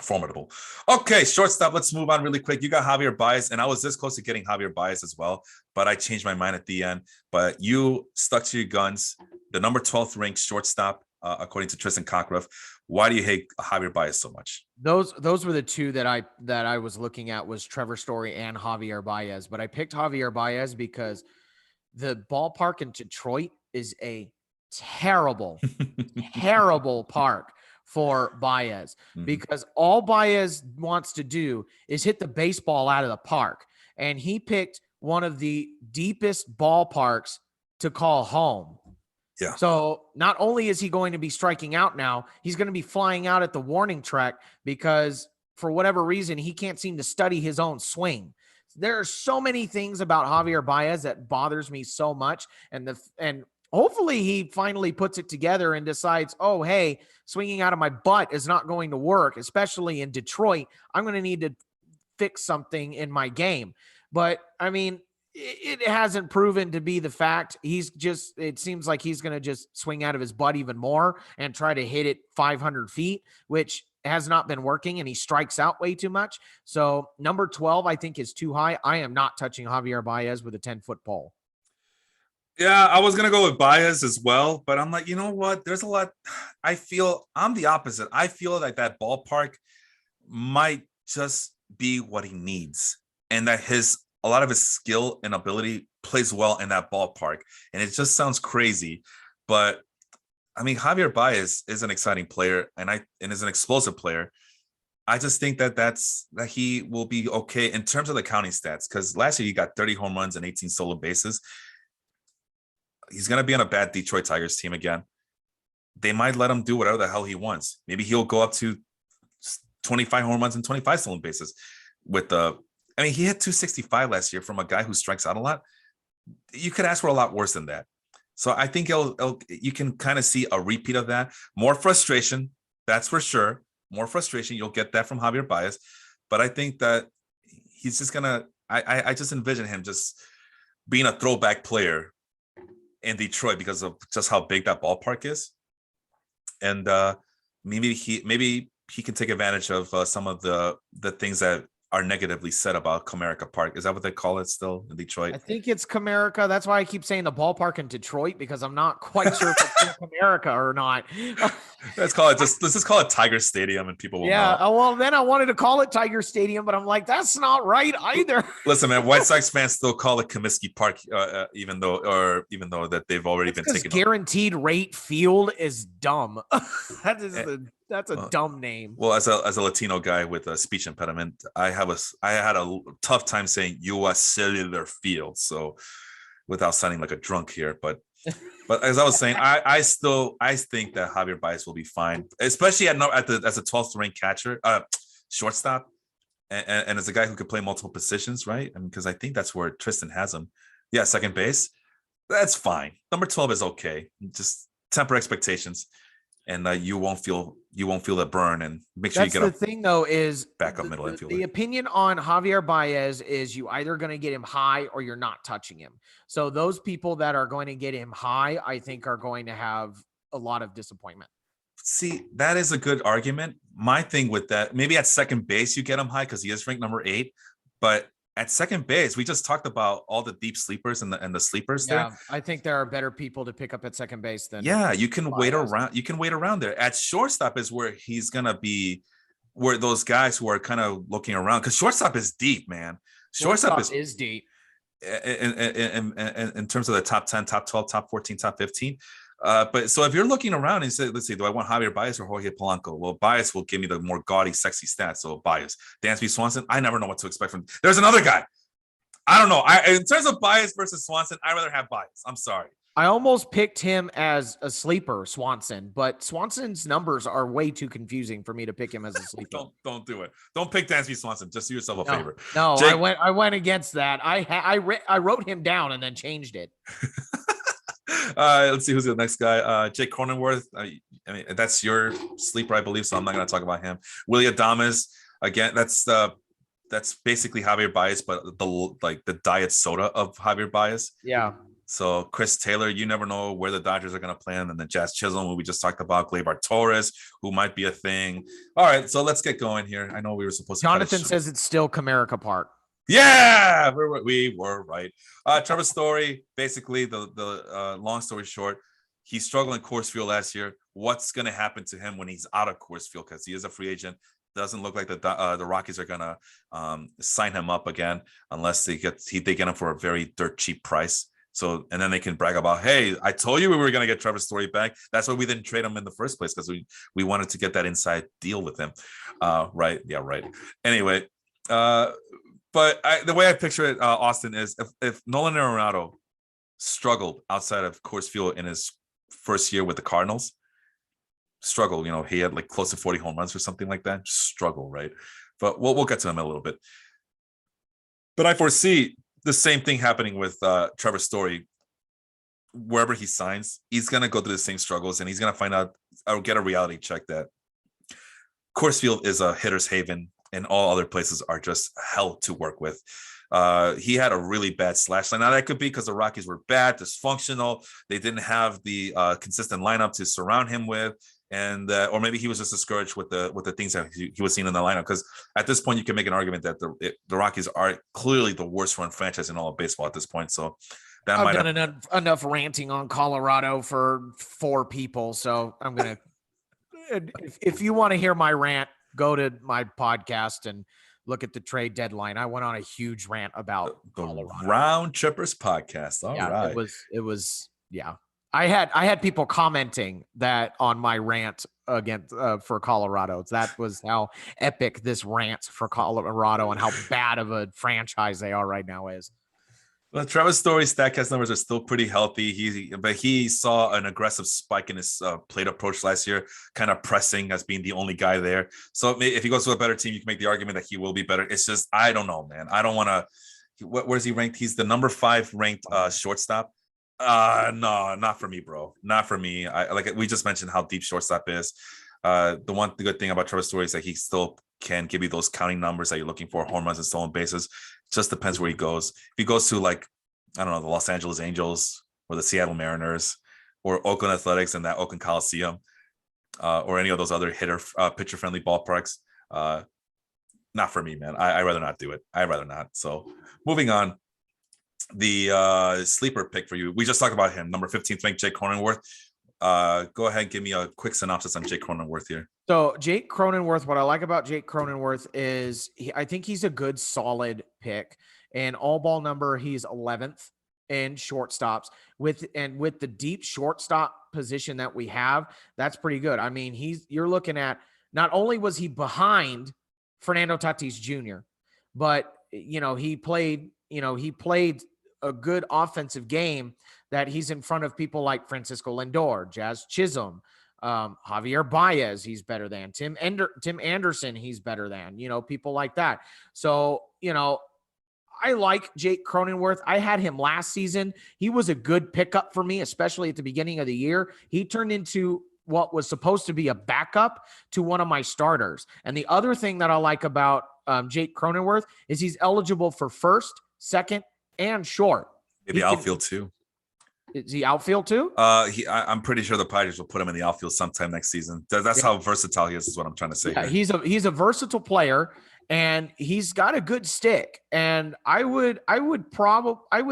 formidable. Okay, shortstop. Let's move on really quick. You got Javier Bias, and I was this close to getting Javier Bias as well, but I changed my mind at the end. But you stuck to your guns. The number 12th ranked shortstop, according to Tristan Cockcroft. Why do you hate Javier Bias so much? Those were the two that I was looking at, was Trevor Story and Javier Bias. But I picked Javier Bias because the ballpark in Detroit is a terrible, terrible park for Bias, because all Bias wants to do is hit the baseball out of the park. And he picked one of the deepest ballparks to call home. Yeah. So not only is he going to be striking out now, he's going to be flying out at the warning track, because for whatever reason, he can't seem to study his own swing. There are so many things about Javier Bias that bothers me so much. And hopefully he finally puts it together and decides, oh, hey, swinging out of my butt is not going to work, especially in Detroit. I'm going to need to fix something in my game. But I mean, it hasn't proven to be the fact. It seems like he's going to just swing out of his butt even more and try to hit it 500 feet, which has not been working, and he strikes out way too much. So number 12, I think, is too high. I am not touching Javier Bias with a 10-foot pole. Yeah, I was going to go with Bias as well, but I'm like, you know what? There's a lot. I'm the opposite. I feel like that ballpark might just be what he needs, and that a lot of his skill and ability plays well in that ballpark. And it just sounds crazy, but I mean, Javier Bias is an exciting player and is an explosive player. I just think that he will be okay in terms of the counting stats, because last year he got 30 home runs and 18 stolen bases. He's going to be on a bad Detroit Tigers team again. They might let him do whatever the hell he wants. Maybe he'll go up to 25 home runs and 25 stolen bases he hit 265 last year from a guy who strikes out a lot. You could ask for a lot worse than that. So I think you can kind of see a repeat of that. More frustration, that's for sure. More frustration. You'll get that from Javier Bias. But I think that he's just going to, I just envision him just being a throwback player in Detroit because of just how big that ballpark is. And maybe he can take advantage of some of the things that are negatively said about Comerica Park. Is that what they call it still in Detroit? I think it's Comerica. That's why I keep saying the ballpark in Detroit, because I'm not quite sure if it's Comerica or not. Let's just call it Tiger Stadium, and people will know. Well, then I wanted to call it Tiger Stadium, but I'm like, that's not right either. Listen, man, White Sox fans still call it Comiskey Park, even though that they've already been taken. Guaranteed Rate Field is dumb. That's a dumb name. Well, as a Latino guy with a speech impediment, I had a tough time saying U.S. Cellular Field, so without sounding like a drunk here. But as I was saying, I think that Javier Bias will be fine, especially as a 12th ranked catcher, shortstop, and as a guy who could play multiple positions, right? I mean, because I think that's where Tristan has him. Yeah, second base, that's fine. Number 12 is okay. Just temper expectations. And you won't feel the burn, and make sure you get the thing though is backup middle infielder. The opinion on Javier Bias is you either going to get him high or you're not touching him. So those people that are going to get him high, I think, are going to have a lot of disappointment. See, that is a good argument. My thing with that, maybe at second base you get him high because he is ranked number 8, but at second base, we just talked about all the deep sleepers and the sleepers there. I think there are better people to pick up at second base than. Yeah, you can wait around. You can wait around there. At shortstop is where he's gonna be, where those guys who are kind of looking around, because shortstop is deep, man. Shortstop is deep. In terms of the top 10, top 12, top 14, top 15. But so if you're looking around and say, let's see, do I want Javier Bias or Jorge Polanco? Well, Bias will give me the more gaudy, sexy stats. So Bias. Dansby Swanson, I never know what to expect from. There's another guy. I don't know. In terms of Bias versus Swanson, I'd rather have Bias. I'm sorry. I almost picked him as a sleeper, Swanson, but Swanson's numbers are way too confusing for me to pick him as a sleeper. Don't do it. Don't pick Dansby Swanson. Just do yourself a favor. No, Jake, I went against that. I wrote him down and then changed it. Let's see who's the next guy. Jake Cronenworth. I mean, that's your sleeper, I believe. So I'm not going to talk about him. Willie Adames. Again, that's basically Javier Bias, but the diet soda of Javier Bias. Yeah. So Chris Taylor, you never know where the Dodgers are going to play him. And then Jazz Chisholm, who we just talked about, Gleyber Torres, who might be a thing. All right, so let's get going here. I know we were supposed to. Jonathan says it's still Comerica Park. Yeah, we were right. Trevor Story, basically the long story short, he struggled in Coors Field last year. What's going to happen to him when he's out of Coors Field? Because he is a free agent. Doesn't look like the Rockies are going to sign him up again unless they get him for a very dirt cheap price. So, and then they can brag about, hey, I told you we were going to get Trevor Story back. That's why we didn't trade him in the first place, because we wanted to get that inside deal with him. Right. Yeah, right. Anyway, but the way I picture it, Austin, is if Nolan Aronado struggled outside of Coors Field in his first year with the Cardinals, he had like close to 40 home runs or something like that. Struggle, right? But we'll get to him in a little bit. But I foresee the same thing happening with Trevor Story wherever he signs, he's gonna go through the same struggles, and he's gonna find out or get a reality check that Coors Field is a hitter's haven, and all other places are just hell to work with. He had a really bad slash line. Now that could be because the Rockies were bad, dysfunctional. They didn't have the consistent lineup to surround him with, and or maybe he was just discouraged with the things that he was seeing in the lineup. Because at this point, you can make an argument that the Rockies are clearly the worst run franchise in all of baseball at this point. So that I've done enough ranting on Colorado for 4 people, so I'm gonna. If you want to hear my rant, go to my podcast and look at the trade deadline. I went on a huge rant about the Colorado. Round Trippers podcast. All right. It was yeah. I had people commenting that on my rant against for Colorado. That was how epic this rant for Colorado and how bad of a franchise they are right now is. Well, Trevor Story's StatCast numbers are still pretty healthy. But he saw an aggressive spike in his plate approach last year, kind of pressing as being the only guy there. So if he goes to a better team, you can make the argument that he will be better. It's just, I don't know, man. I don't want to. Where's he ranked? He's the number 5 ranked shortstop. No, not for me, bro. Not for me. Like we just mentioned how deep shortstop is. The good thing about Trevor Story is that he still can give you those counting numbers that you're looking for, home runs and stolen bases. Just depends where he goes. If he goes to, like, I don't know, the Los Angeles Angels or the Seattle Mariners or Oakland Athletics and that Oakland Coliseum or any of those other pitcher friendly ballparks, not for me, man. I'd rather not do it. I'd rather not. So moving on, the sleeper pick for you. We just talked about him, number 15th ranked Jake Cronenworth. Go ahead and give me a quick synopsis on Jake Cronenworth here. So Jake Cronenworth, what I like about Jake Cronenworth is I think he's a good, solid pick. And all ball number, he's 11th in shortstops. With the deep shortstop position that we have, that's pretty good. I mean, you're looking at, not only was he behind Fernando Tatis Jr., but he played a good offensive game that he's in front of people like Francisco Lindor, Jazz Chisholm, Javier Bias, he's better than Tim Anderson, he's better than, people like that. So, I like Jake Cronenworth. I had him last season. He was a good pickup for me, especially at the beginning of the year. He turned into what was supposed to be a backup to one of my starters. And the other thing that I like about Jake Cronenworth is he's eligible for first, second, and short. Maybe outfield too. Is he outfield too? I'm pretty sure the Padres will put him in the outfield sometime next season. That's how versatile he is what I'm trying to say. Yeah, he's a versatile player, and he's got a good stick. And I would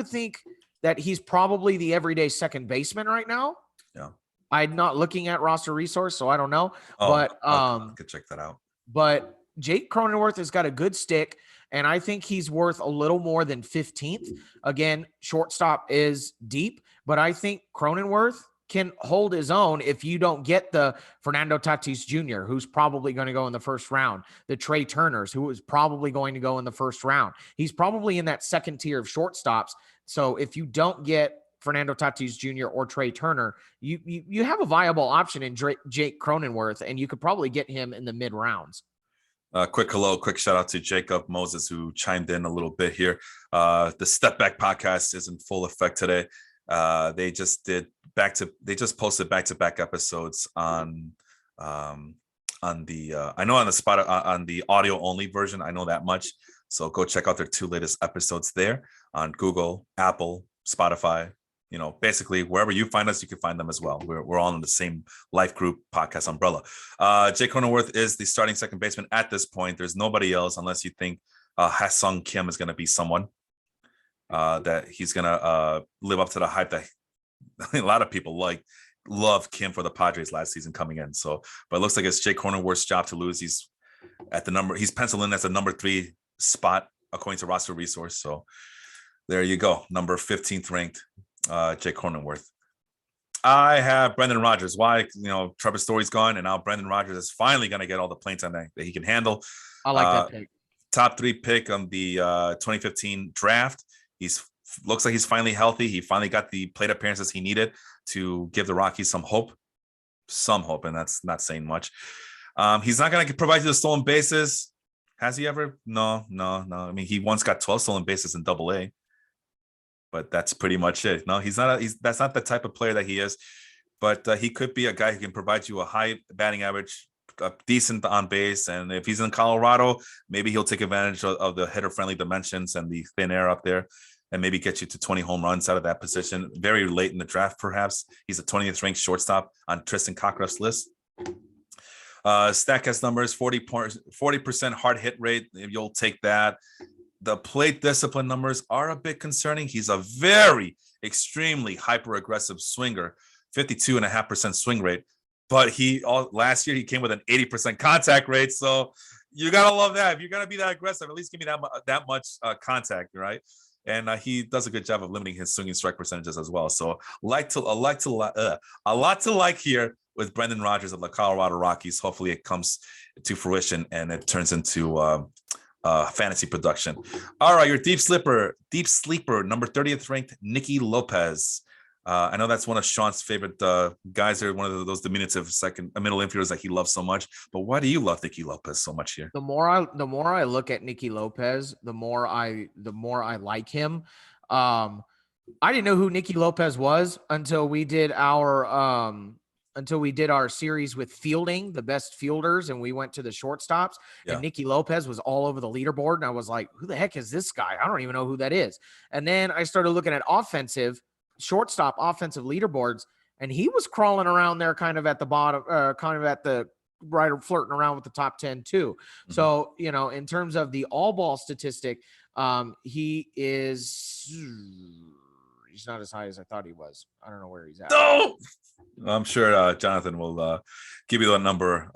think that he's probably the everyday second baseman right now. Yeah. I'm not looking at roster resource, so I don't know. But I could check that out. But Jake Cronenworth has got a good stick, and I think he's worth a little more than 15th. Again, shortstop is deep, but I think Cronenworth can hold his own if you don't get the Fernando Tatis Jr., who's probably going to go in the first round, the Trey Turners, who is probably going to go in the first round. He's probably in that second tier of shortstops. So if you don't get Fernando Tatis Jr. or Trey Turner, you have a viable option in Jake Cronenworth, and you could probably get him in the mid rounds. Quick shout out to Jacob Moses, who chimed in a little bit here. The Step Back podcast is in full effect today. They just posted back-to-back episodes on the I know on the spot on the audio only version. I know that much. So go check out their 2 latest episodes there on Google, Apple, Spotify. Basically wherever you find us, you can find them as well. We're all in the same Life Group podcast umbrella. Jake Cronenworth is the starting second baseman at this point. There's nobody else unless you think Ha-Sung Kim is going to be someone that he's going to live up to the hype that a lot of people love Kim for the Padres last season coming in. So, but it looks like it's Jake Cronenworth's job to lose. He's penciled in as a number 3 spot according to roster resource. So there you go. Number 15th ranked. Jake Cronenworth. I have Brendan Rodgers. Why? Trevor Story's gone, and now Brendan Rodgers is finally going to get all the playing time that he can handle. I like that pick. Top 3 pick on the 2015 draft. Looks like he's finally healthy. He finally got the plate appearances he needed to give the Rockies some hope, and that's not saying much. He's not going to provide you the stolen bases. Has he ever? No. I mean, he once got 12 stolen bases in Double-A. but that's pretty much it. No, that's not the type of player that he is, but he could be a guy who can provide you a high batting average, decent on base. And if he's in Colorado, maybe he'll take advantage of the hitter friendly dimensions and the thin air up there, and maybe get you to 20 home runs out of that position very late in the draft. Perhaps he's a 20th ranked shortstop on Tristan Cockruff's list. Statcast numbers, 40% hard hit rate. You'll take that. The plate discipline numbers are a bit concerning. He's a very extremely hyper aggressive swinger, 52.5% swing rate. But last year he came with an 80% contact rate. So you gotta love that. If you're gonna be that aggressive, at least give me that much contact, right? And he does a good job of limiting his swinging strike percentages as well. So a lot to like here with Brendan Rodgers of the Colorado Rockies. Hopefully it comes to fruition and it turns into fantasy production. All right, your deep sleeper, number 30th ranked Nikki Lopez. I know that's one of Sean's favorite guys. They're one of those diminutive middle infielders that he loves so much. But why do you love Nikki Lopez so much here? The more I look at Nikki Lopez, the more I like him. I didn't know who Nikki Lopez was until we did our series with fielding, the best fielders, and we went to the shortstops. Yeah. And Nikki Lopez was all over the leaderboard, and I was like, "Who the heck is this guy? I don't even know who that is." And then I started looking at shortstop offensive leaderboards, and he was crawling around there kind of at the bottom, kind of at the right, flirting around with the top 10 too. Mm-hmm. So, in terms of the all ball statistic, he's not as high as I thought he was. I don't know where he's at. No! I'm sure Jonathan will give you that number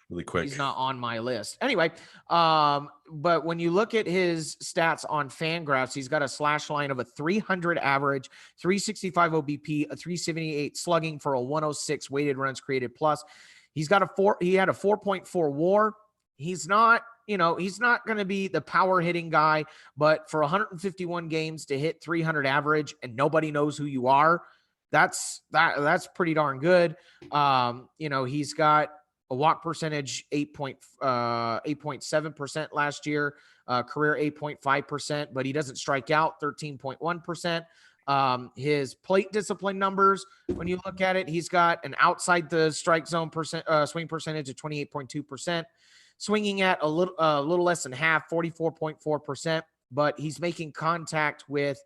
really quick. He's not on my list. Anyway, but when you look at his stats on Fangraphs, he's got a slash line of a 300 average, 365 OBP, a 378 slugging for a 106 weighted runs created plus. He had a 4.4 WAR. He's not going to be the power hitting guy, but for 151 games to hit 300 average and nobody knows who you are, that's pretty darn good. He's got a walk percentage 8.7% last year, career 8.5%, but he doesn't strike out 13.1%. His plate discipline numbers, when you look at it, he's got an outside the strike zone swing percentage of 28.2%, swinging at a little less than half, 44.4%, but he's making contact with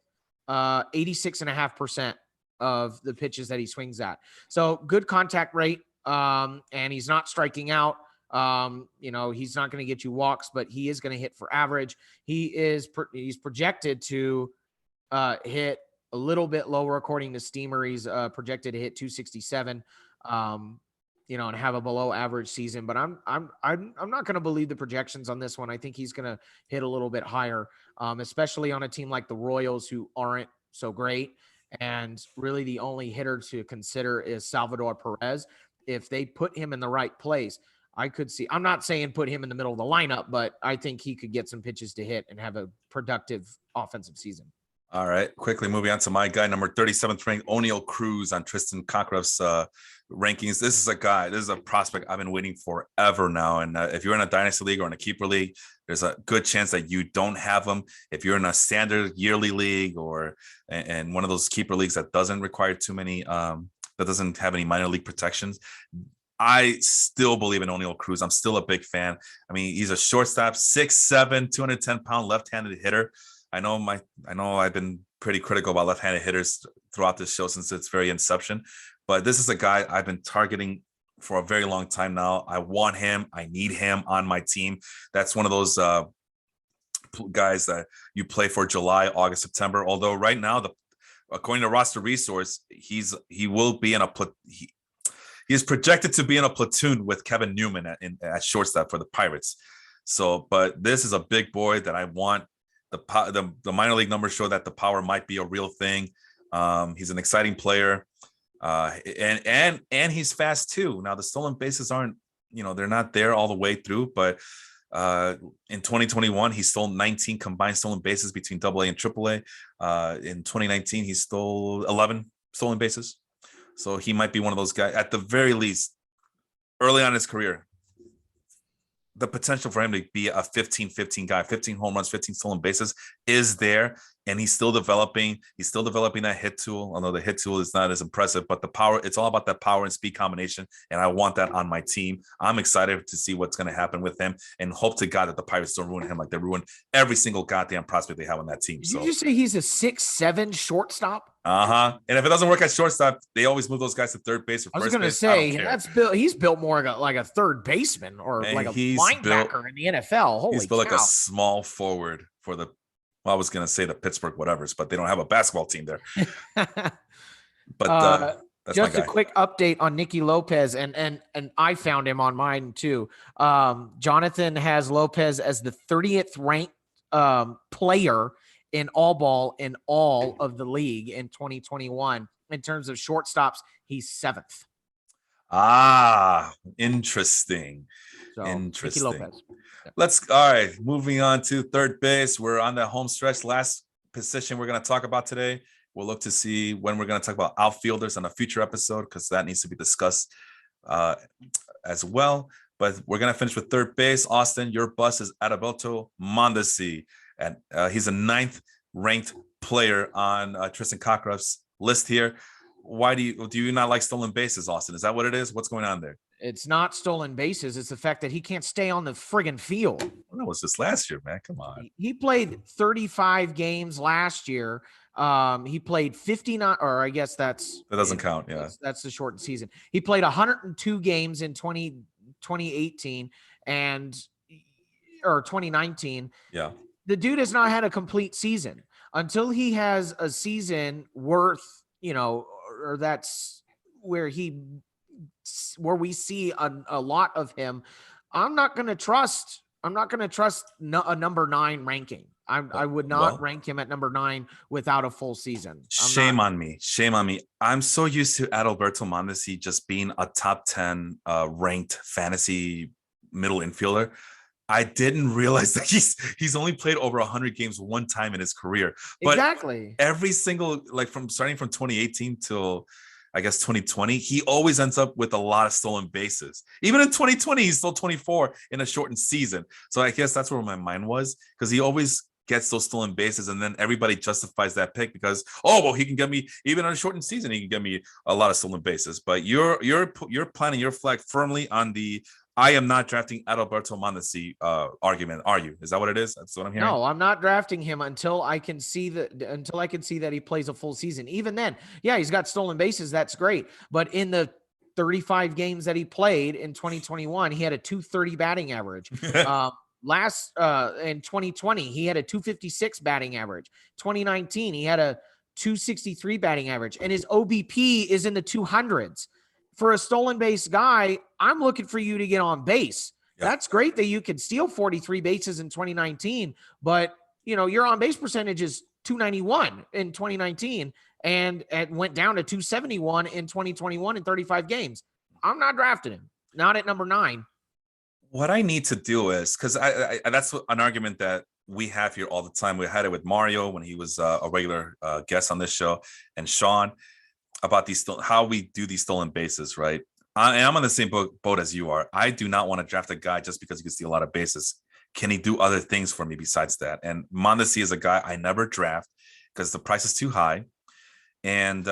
86.5% of the pitches that he swings at. So good contact rate. And he's not striking out. He's not going to get you walks, but he is going to hit for average. He's projected to hit a little bit lower according to Steamer. He's projected to hit 267. And have a below average season. But I'm not going to believe the projections on this one. I think he's going to hit a little bit higher, especially on a team like the Royals, who aren't so great. And really the only hitter to consider is Salvador Perez. If they put him in the right place, I could see. I'm not saying put him in the middle of the lineup, but I think he could get some pitches to hit and have a productive offensive season. All right, quickly moving on to my guy, number 37th ranked Oneil Cruz on Tristan Cockruff's rankings. This is a prospect I've been waiting forever now. And if you're in a dynasty league or in a keeper league, there's a good chance that you don't have him. If you're in a standard yearly league and one of those keeper leagues that doesn't require too many, that doesn't have any minor league protections, I still believe in Oneil Cruz. I'm still a big fan. I mean, he's a shortstop, 6'7", 210-pound left-handed hitter. I know I've been pretty critical about left-handed hitters throughout this show since its very inception, but this is a guy I've been targeting for a very long time now. I want him. I need him on my team. That's one of those guys that you play for July, August, September. Although right now, according to Roster Resource, he is projected to be in a platoon with Kevin Newman at shortstop for the Pirates. So, but this is a big boy that I want. The minor league numbers show that the power might be a real thing. He's an exciting player, and he's fast too. Now the stolen bases aren't, they're not there all the way through, but in 2021 he stole 19 combined stolen bases between AA and AAA. In 2019 he stole 11 stolen bases. So he might be one of those guys, at the very least, early on in his career. The potential for him to be a 15-15 guy, 15 home runs, 15 stolen bases is there. and he's still developing. He's still developing that hit tool, although the hit tool is not as impressive. But the power, it's all about that power and speed combination, and I want that on my team. I'm excited to see what's going to happen with him, and hope to God that the Pirates don't ruin him like they ruined every single goddamn prospect they have on that team. Did you just say he's a 6'7" shortstop? And if it doesn't work at shortstop, they always move those guys to third base or first base. I was going to say he's built more like a third baseman or like a linebacker in the NFL. Holy he's built cow. like a small forward for the. Well, I was going to say the Pittsburgh whatevers, but they don't have a basketball team there. But that's just a quick update on Nikki Lopez, and I found him on mine too. Jonathan has Lopez as the 30th ranked player in all ball in all of the league in 2021. In terms of shortstops, he's 7th. Interesting. So, interesting. Nikki Lopez. All right, moving on to third base. We're on the home stretch. Last position we're going to talk about today. We'll look to see when we're going to talk about outfielders on a future episode, because that needs to be discussed as well. But we're going to finish with third base. Austin, your bus is Adalberto Mondesi, and he's a 9th ranked player on Tristan Cockruff's list here. Why do you not like stolen bases, Austin? Is that what it is? What's going on there? It's not stolen bases. It's the fact that he can't stay on the friggin' field. Well, that was just last year, man. Come on. He played 35 games last year. He played 59, or I guess that doesn't count. Yeah. That's the shortened season. He played 102 games in 2018 or 2019. Yeah. The dude has not had a complete season. Until he has a season worth, or that's where we see a lot of him. I'm not going to trust a number 9 ranking. I would not rank him at number 9 without a full season. Shame on me. I'm so used to Adalberto Mondesi just being a top 10 ranked fantasy middle infielder. I didn't realize that he's only played over 100 games one time in his career. But exactly. Every single, starting from 2018 till I guess 2020, he always ends up with a lot of stolen bases. Even in 2020, he's still 24 in a shortened season. So I guess that's where my mind was, because he always gets those stolen bases, and then everybody justifies that pick because, he can get me, even on a shortened season, he can get me a lot of stolen bases. But you're planting your flag firmly on the I am not drafting Adalberto Mondesi argument. Are you? Is that what it is? That's what I'm hearing. No, I'm not drafting him until I can see that he plays a full season. Even then, yeah, he's got stolen bases. That's great. But in the 35 games that he played in 2021, he had a 230 batting average. In 2020, he had a 256 batting average. 2019, he had a 263 batting average, and his OBP is in the 200s. For a stolen base guy, I'm looking for you to get on base. Yeah. That's great that you could steal 43 bases in 2019, but your on base percentage is 291 in 2019, and it went down to 271 in 2021 in 35 games. I'm not drafting him. Not at number 9. What I need to do is, because I that's an argument that we have here all the time. We had it with Mario when he was a regular guest on this show, and Sean, about how we do these stolen bases, right? I'm on the same boat as you are. I do not want to draft a guy just because he can steal a lot of bases. Can he do other things for me besides that? And Mondesi is a guy I never draft because the price is too high, and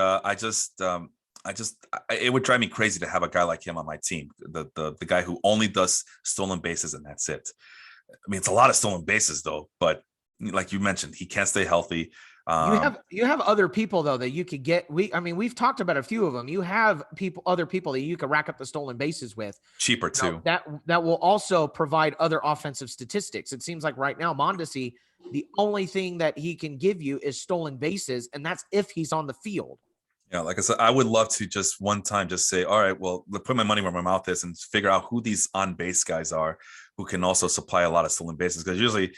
it would drive me crazy to have a guy like him on my team. The guy who only does stolen bases and that's it. I mean, it's a lot of stolen bases though, but like you mentioned, he can't stay healthy. You have other people though that you could get. We've talked about a few of them. You have other people that you could rack up the stolen bases with cheaper too. That will also provide other offensive statistics. It seems like right now Mondesi, the only thing that he can give you is stolen bases, and that's if he's on the field. Yeah, like I said, I would love to just one time just say, all right, well, put my money where my mouth is and figure out who these on base guys are who can also supply a lot of stolen bases. Because usually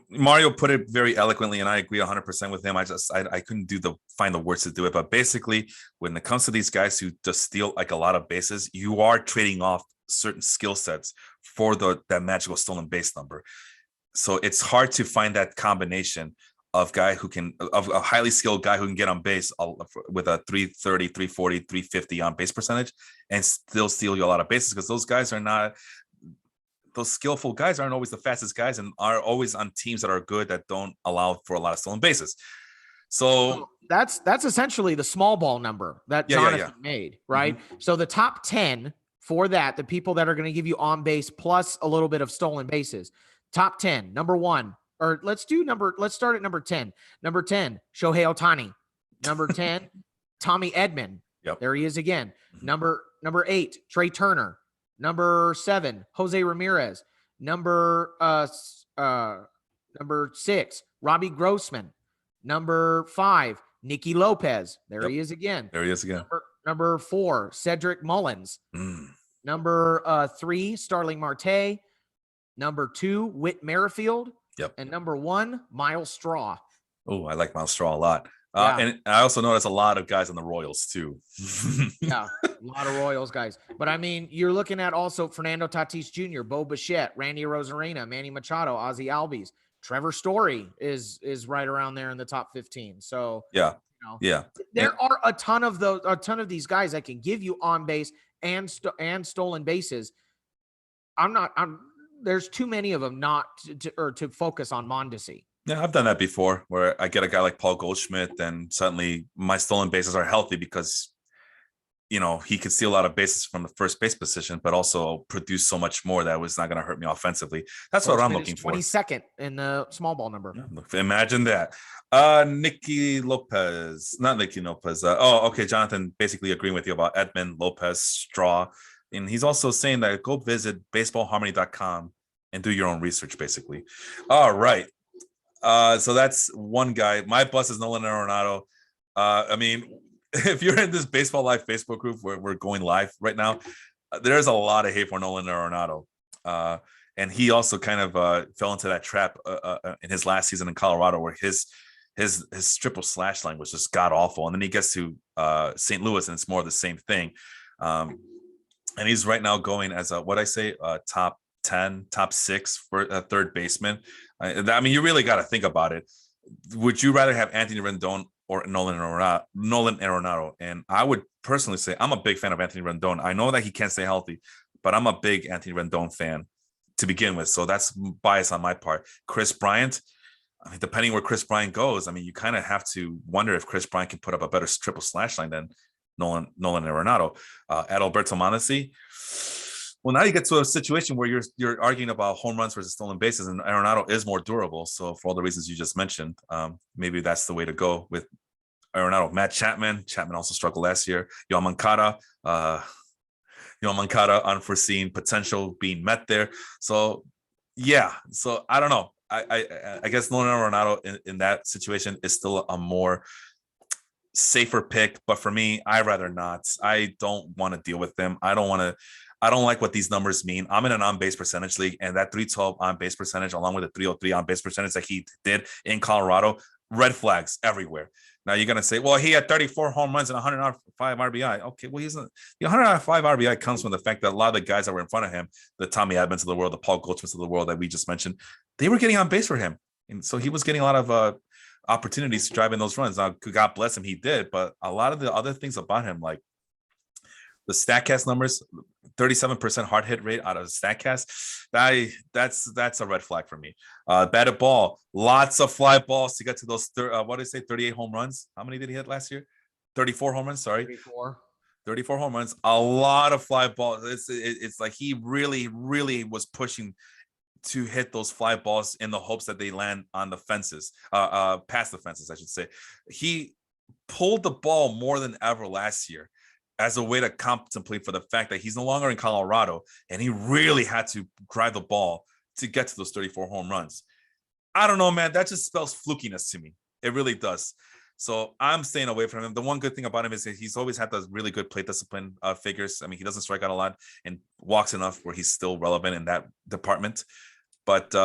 Mario put it very eloquently, and I agree 100% with him. I couldn't find the words to do it. But basically, when it comes to these guys who just steal like a lot of bases, you are trading off certain skill sets for that magical stolen base number. So it's hard to find that combination of a highly skilled guy who can get on base with a 330, 340, 350 on base percentage and still steal you a lot of bases, because those guys those skillful guys aren't always the fastest guys and are always on teams that are good that don't allow for a lot of stolen bases. So that's essentially the small ball number that Jonathan made, right? Mm-hmm. So the top 10 for that, the people that are going to give you on base plus a little bit of stolen bases. Top 10, number 1, or let's start at number 10. Number 10, Shohei Ohtani. Number 10, Tommy Edmond. Yep. There he is again. Mm-hmm. Number 8, Trey Turner. Number 7, Jose Ramirez. Number 6, Robbie Grossman. Number 5, Nikki Lopez. There he is again. There he is again. Number 4, Cedric Mullins. Number 3, Starling Marte. Number 2, Whit Merrifield. Yep. And number 1, Miles Straw. Oh, I like Miles Straw a lot. And I also notice a lot of guys on the Royals too. Yeah, a lot of Royals guys. But I mean, you're looking at also Fernando Tatis Jr., Bo Bichette, Randy Arozarena, Manny Machado, Ozzie Albies. Trevor Story is right around there in the top 15. So there are a ton of these guys that can give you on base and stolen bases. There's too many of them not to focus on Mondesi. Yeah, I've done that before where I get a guy like Paul Goldschmidt and suddenly my stolen bases are healthy because, he could steal a lot of bases from the first base position, but also produce so much more that it was not going to hurt me offensively. That's what I'm looking for. 22nd in the small ball number. Yeah, imagine that. Nikki Lopez, not Nikki Lopez. Okay. Jonathan basically agreeing with you about Edmond, Lopez, Straw. And he's also saying that go visit baseballharmony.com and do your own research, basically. All right. So that's one guy. My bus is Nolan Aronado. I mean, if you're in this Baseball Live Facebook group where we're going live right now, there's a lot of hate for Nolan Aronado. And he also kind of fell into that trap in his last season in Colorado where his triple slash line was just god awful. And then he gets to St. Louis and it's more of the same thing. And he's right now going as top 10, top 6 for a third baseman. I mean, you really got to think about it. Would you rather have Anthony Rendon or Nolan Arenado? And I would personally say I'm a big fan of Anthony Rendon. I know that he can't stay healthy, but I'm a big Anthony Rendon fan to begin with. So that's bias on my part. Chris Bryant, I mean, depending where Chris Bryant goes, I mean, you kind of have to wonder if Chris Bryant can put up a better triple slash line than Nolan Arenado. Adalberto Mondesi. Well, now you get to a situation where you're arguing about home runs versus stolen bases, and Arenado is more durable. So for all the reasons you just mentioned, maybe that's the way to go with Arenado. Matt Chapman also struggled last year. Yoan Moncada, unforeseen potential being met there. So yeah, so I don't know. I guess Nolan Arenado in that situation is still a more safer pick, but for me, I'd rather not. I don't want to deal with them. I don't like what these numbers mean. I'm in an on-base percentage league, and that 312 on-base percentage, along with the 303 on-base percentage that he did in Colorado, red flags everywhere. Now you're gonna say, well, he had 34 home runs and 105 RBI. Okay, well, the 105 RBI comes from the fact that a lot of the guys that were in front of him, the Tommy Edmonds of the world, the Paul Goldschmidts of the world that we just mentioned, they were getting on base for him, and so he was getting a lot of opportunities to drive in those runs. Now, God bless him, he did, but a lot of the other things about him, like the StatCast numbers, 37% hard hit rate out of StatCast, that's a red flag for me. Batted ball, lots of fly balls to get to those 38 home runs. How many did he hit last year? 34 home runs, sorry. 34 home runs, a lot of fly balls. It's like he really, really was pushing to hit those fly balls in the hopes that they land on the fences, past the fences, I should say. He pulled the ball more than ever last year as a way to contemplate for the fact that he's no longer in Colorado and he really had to drive the ball to get to those 34 home runs. I don't know, man. That just spells flukiness to me. It really does. So I'm staying away from him. The one good thing about him is that he's always had those really good plate discipline figures. I mean, he doesn't strike out a lot and walks enough where he's still relevant in that department. But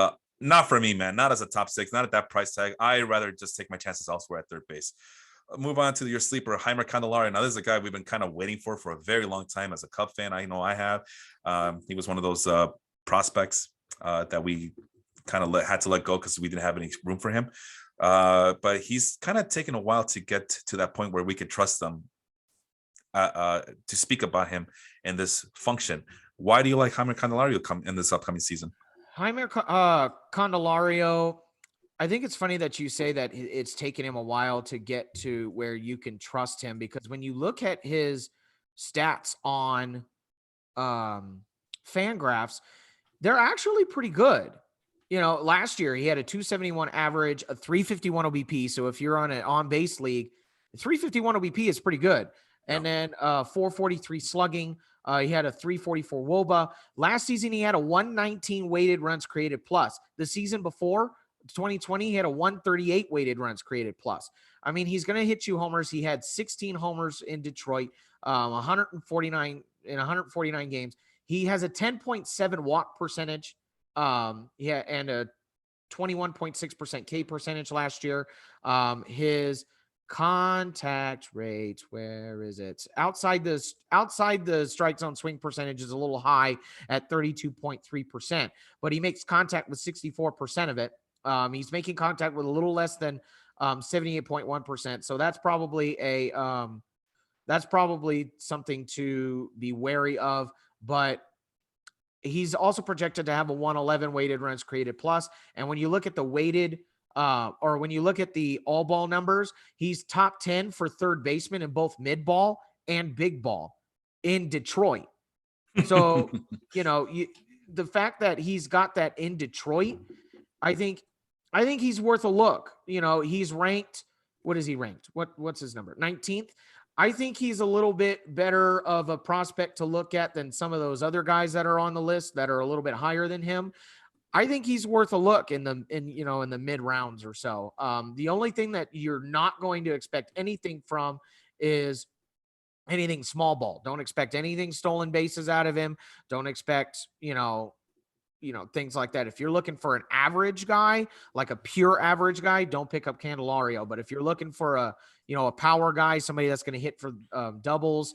not for me, man. Not as a top 6, not at that price tag. I'd rather just take my chances elsewhere at third base. Move on to your sleeper, Jaime Candelario. Now, this is a guy we've been kind of waiting for a very long time as a Cub fan. I know I have. He was one of those prospects that we kind of had to let go because we didn't have any room for him. But he's kind of taken a while to get to that point where we could trust them to speak about him in this function. Why do you like Jaime Candelario come in this upcoming season? Jaime Candelario, I think it's funny that you say that it's taken him a while to get to where you can trust him, because when you look at his stats on Fangraphs, they're actually pretty good. You know, last year he had a 271 average, a 351 OBP. So if you're on an on-base league, 351 OBP is pretty good. And then 443 slugging. He had a 344 WOBA. Last season, he had a 119 weighted runs created plus. The season before, 2020, he had a 138 weighted runs created plus. I mean, he's going to hit you homers. He had 16 homers in Detroit, 149 in 149 games. He has a 10.7 walk percentage. And a 21.6% K percentage last year. His contact rate, where is it? Outside the strike zone swing percentage is a little high at 32.3%, but he makes contact with 64% of it. He's making contact with a little less than 78.1%. So that's probably something to be wary of, but he's also projected to have a 111 weighted runs created plus. And when you look at the weighted or when you look at the all ball numbers, he's top 10 for third baseman in both mid ball and big ball in Detroit. So, the fact that he's got that in Detroit, I think he's worth a look. He's ranked. What is he ranked? What's his number? 19th. I think he's a little bit better of a prospect to look at than some of those other guys that are on the list that are a little bit higher than him. I think he's worth a look in the mid rounds or so. The only thing that you're not going to expect anything from is anything small ball. Don't expect anything stolen bases out of him. Don't expect, things like that. If you're looking for an average guy, like a pure average guy, don't pick up Candelario. But if you're looking for a power guy, somebody that's going to hit for doubles,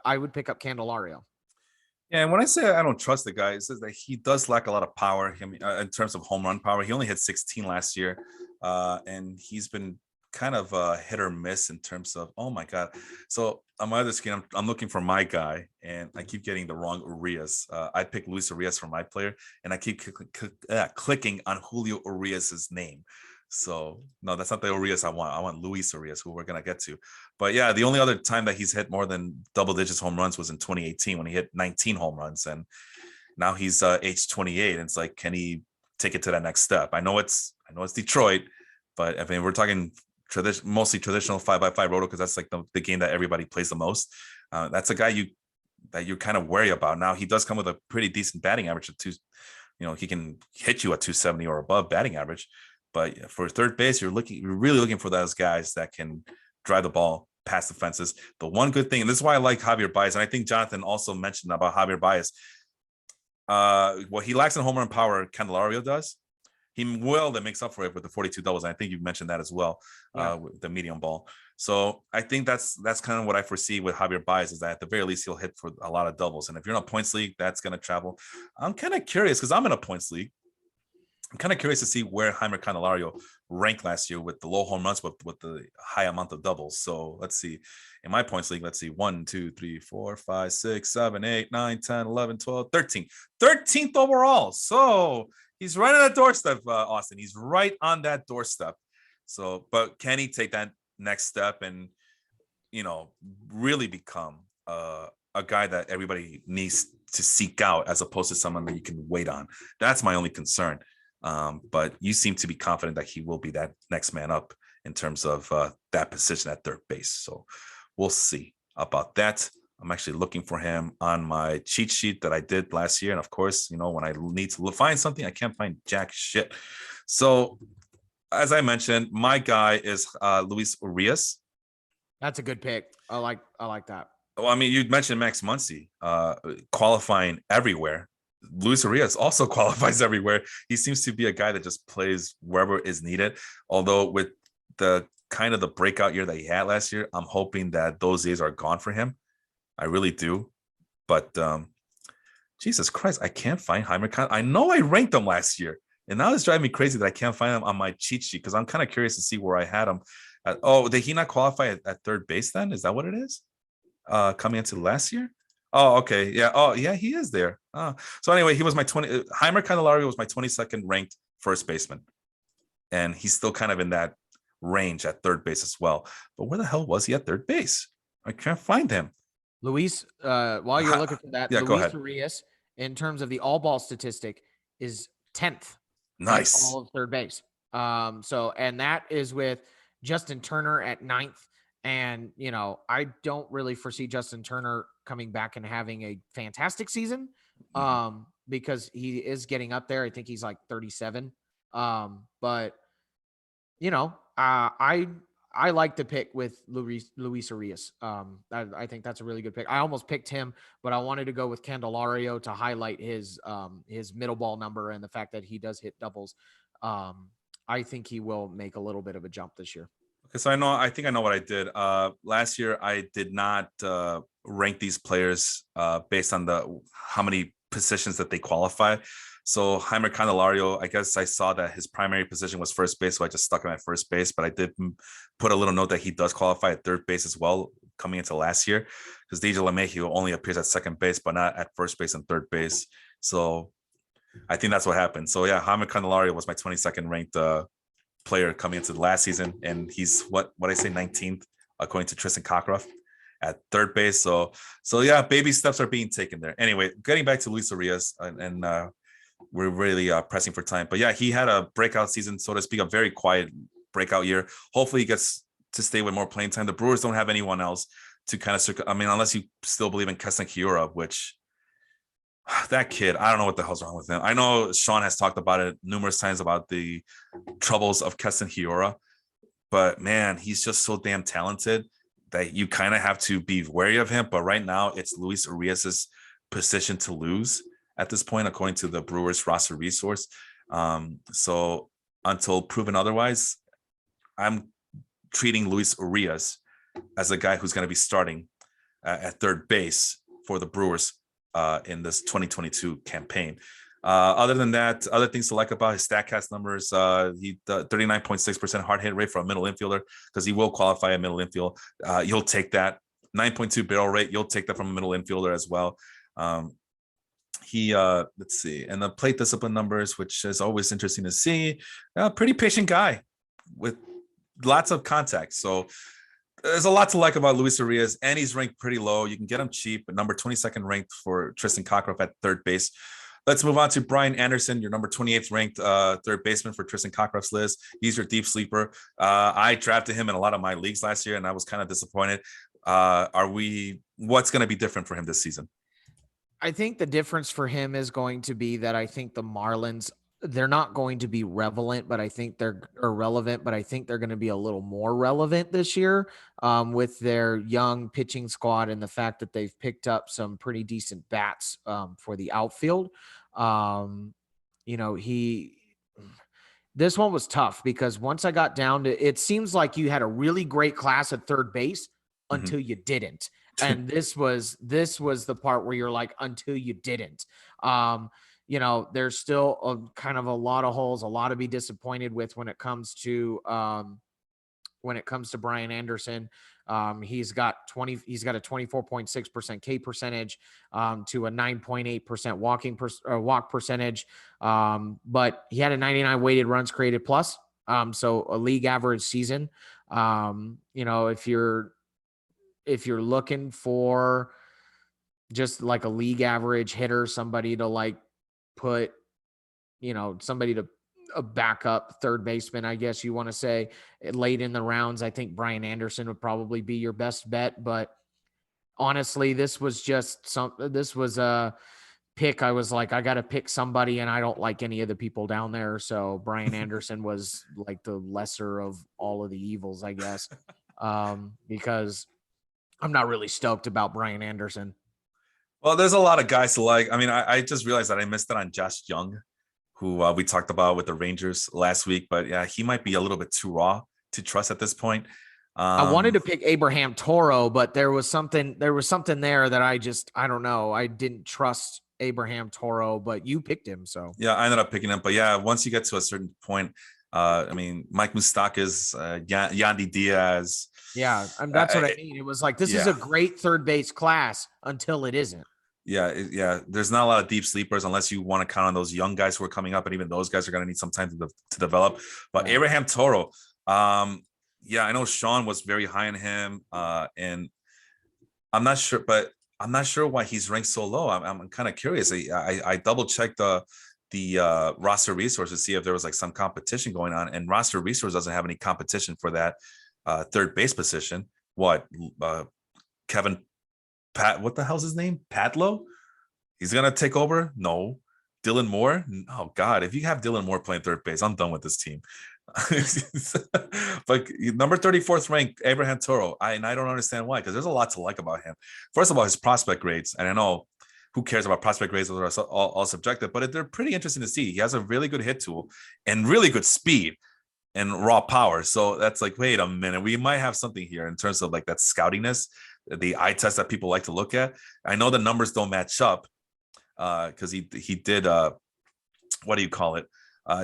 I would pick up Candelario. Yeah, and when I say I don't trust the guy, it says that he does lack a lot of power. I mean, in terms of home run power, he only hit 16 last year, and he's been kind of hit or miss in terms of, oh my God. So on my other screen, I'm looking for my guy, and I keep getting the wrong Urias. I picked Luis Urias for my player, and I keep clicking on Julio Urias's name. So no, that's not the Urias I want. I want Luis Urias, who we're going to get to. But yeah, the only other time that he's hit more than double digits home runs was in 2018 when he hit 19 home runs. And now he's age 28. And it's like, can he take it to that next step? I know it's Detroit, but I mean, we're talking mostly traditional 5x5 roto, because that's like the game that everybody plays the most. That's a guy that you're kind of wary about. Now he does come with a pretty decent batting average of he can hit you at 270 or above batting average. But for third base, you're really looking for those guys that can drive the ball past the fences. The one good thing, and this is why I like Javier Bias, and I think Jonathan also mentioned about Javier Bias. What he lacks in home run power, Candelario does. That makes up for it with the 42 doubles. And I think you mentioned that as well, with the medium ball. So I think that's kind of what I foresee with Javier Bias, is that at the very least he'll hit for a lot of doubles. And if you're in a points league, that's going to travel. I'm kind of curious because I'm in a points league. I'm kind of curious to see where Jaime Candelario ranked last year with the low home runs with the high amount of doubles. So let's see. In my points league, let's see. 1, 2, 3, 4, 5, 6, 7, 8, 9, 10, 11, 12, 13. 13th overall. So he's right on that doorstep, Austin. He's right on that doorstep. So, but can he take that next step and, really become a guy that everybody needs to seek out as opposed to someone that you can wait on? That's my only concern. But you seem to be confident that he will be that next man up in terms of that position at third base. So we'll see about that. I'm actually looking for him on my cheat sheet that I did last year. And of course, when I need to find something, I can't find jack shit. So as I mentioned, my guy is Luis Urias. That's a good pick. I like that. Well, I mean, you mentioned Max Muncy qualifying everywhere. Luis Urias also qualifies everywhere. He seems to be a guy that just plays wherever is needed. Although with the kind of the breakout year that he had last year, I'm hoping that those days are gone for him. I really do. But Jesus Christ, I can't find Jaime. I know I ranked him last year, and now it's driving me crazy that I can't find him on my cheat sheet because I'm kind of curious to see where I had him. Did he not qualify at third base then? Is that what it is? Coming into last year? Oh, okay. Yeah. Oh, yeah, he is there. So anyway, he was my Jaime Candelario was my 22nd ranked first baseman. And he's still kind of in that range at third base as well. But where the hell was he at third base? I can't find him. Luis, while you're looking for that, yeah, Luis Urias, in terms of the all ball statistic, is 10th. Nice. All of third base. And that is with Justin Turner at 9th. And, I don't really foresee Justin Turner coming back and having a fantastic season because he is getting up there. I think he's like 37. But, I like the pick with Luis Urias. I think that's a really good pick. I almost picked him, but I wanted to go with Candelario to highlight his middle ball number and the fact that he does hit doubles. I think he will make a little bit of a jump this year. Okay, so I think I know what I did. Last year, I did not rank these players based on how many positions that they qualify. So Jaime Candelario, I guess I saw that his primary position was first base, so I just stuck him at first base. But I did put a little note that he does qualify at third base as well coming into last year, because DJ Mejia only appears at second base, but not at first base and third base. So I think that's what happened. So yeah, Jaime Candelario was my 22nd ranked player coming into the last season, and he's what I say 19th according to Tristan Cockcroft at third base. So yeah, baby steps are being taken there. Anyway, getting back to Luis Urias, and we're really pressing for time. But yeah, he had a breakout season, so to speak, a very quiet breakout year. Hopefully he gets to stay with more playing time. The Brewers don't have anyone else to kind of unless you still believe in Keston Hiura, which that kid, I don't know what the hell's wrong with him. I know Sean has talked about it numerous times about the troubles of Keston Hiura, but man, he's just so damn talented that you kind of have to be wary of him. But right now it's Luis Urias's position to lose at this point, according to the Brewers roster resource. So until proven otherwise, I'm treating Luis Urias as a guy who's going to be starting at third base for the Brewers in this 2022 campaign. Other than that, other things to like about his StatCast numbers, he 39.6% hard hit rate for a middle infielder, because he will qualify a middle infield. You'll take that. 9.2 barrel rate, you'll take that from a middle infielder as well. Let's see, and the plate discipline numbers, which is always interesting to see. Pretty patient guy with lots of contact. So there's a lot to like about Luis Urias, and he's ranked pretty low. You can get him cheap, but number 22nd ranked for Tristan Cockcroft at third base. Let's move on to Brian Anderson, your number 28th ranked third baseman for Tristan Cockcroft's list. He's your deep sleeper. I drafted him in a lot of my leagues last year, and I was kind of disappointed. What's going to be different for him this season? I think the difference for him is going to be that I think the Marlins, they're not going to be relevant, but I think they're irrelevant, but I think they're going to be a little more relevant this year with their young pitching squad and the fact that they've picked up some pretty decent bats for the outfield. This one was tough because once I got down to, it seems like you had a really great class at third base until you didn't. And this was the part where you're like, until you didn't. There's still a kind of a lot of holes, a lot to be disappointed with when it comes to Brian Anderson. He's got a 24.6% K percentage to a 9.8% walk percentage. But he had a 99 weighted runs created plus. So a league average season. If you're looking for just like a league average hitter, somebody to like put, somebody to a backup third baseman, I guess you want to say, late in the rounds, I think Brian Anderson would probably be your best bet. But honestly, this was a pick. I was like, I got to pick somebody, and I don't like any of the people down there. So Brian Anderson was like the lesser of all of the evils, I guess, because I'm not really stoked about Brian Anderson. Well, there's a lot of guys to like. I mean, I just realized that I missed it on Josh Young, who we talked about with the Rangers last week. But yeah, he might be a little bit too raw to trust at this point. I wanted to pick Abraham Toro, but there was something there that I don't know. I didn't trust Abraham Toro, but you picked him. So yeah, I ended up picking him. But yeah, once you get to a certain point, I mean, Mike Moustakas, Yandy Diaz. Yeah, that's what I mean. It was like, this is a great third base class until it isn't. Yeah. There's not a lot of deep sleepers unless you want to count on those young guys who are coming up, and even those guys are going to need some time to develop. But Abraham Toro, I know Sean was very high on him, and I'm not sure why he's ranked so low. I'm kind of curious. I double checked the roster resource to see if there was like some competition going on, and roster resource doesn't have any competition for that third base position. What Kevin Pat, what the hell's his name? Padlo? He's gonna take over? No. Dylan Moore? Oh God, if you have Dylan Moore playing third base, I'm done with this team. But number 34th ranked Abraham Toro. I don't understand why, because there's a lot to like about him. First of all, his prospect grades, and I know who cares about prospect grades, those are all subjective, but they're pretty interesting to see. He has a really good hit tool and really good speed and raw power. So that's like, wait a minute, we might have something here in terms of like that scoutiness, the eye test that people like to look at. I know the numbers don't match up because he did what do you call it?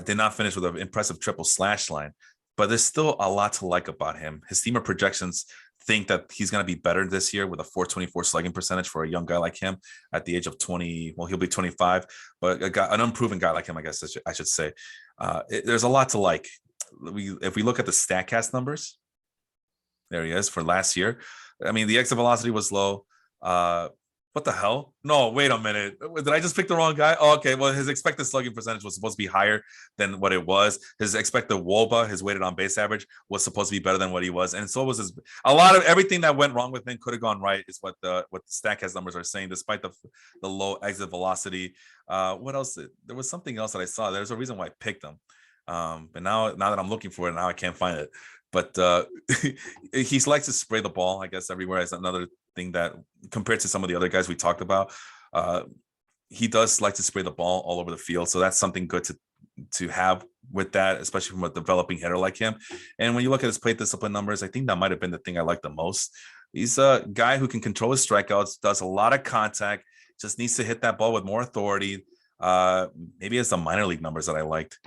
Did not finish with an impressive triple slash line, but there's still a lot to like about him. His steamer projections think that he's going to be better this year with a 424 slugging percentage for a young guy like him at the age of 20. Well, he'll be 25, but an unproven guy like him, I guess I should say. There's a lot to like. If we look at the StatCast numbers, there he is for last year. I mean, the exit velocity was low. What the hell? No, wait a minute. Did I just pick the wrong guy? Oh, okay. Well, his expected slugging percentage was supposed to be higher than what it was. His expected WOBA, his weighted on base average, was supposed to be better than what he was. And so was a lot of everything that went wrong with him could have gone right, is what the StatCast numbers are saying, despite the low exit velocity. What else? There was something else that I saw. There's a reason why I picked him. But now that I'm looking for it, now I can't find it. But he likes to spray the ball, I guess, everywhere. Is another thing that, compared to some of the other guys we talked about, he does like to spray the ball all over the field. So that's something good to have with that, especially from a developing hitter like him. And when you look at his plate discipline numbers, I think that might have been the thing I liked the most. He's a guy who can control his strikeouts, does a lot of contact, just needs to hit that ball with more authority. Maybe it's the minor league numbers that I liked.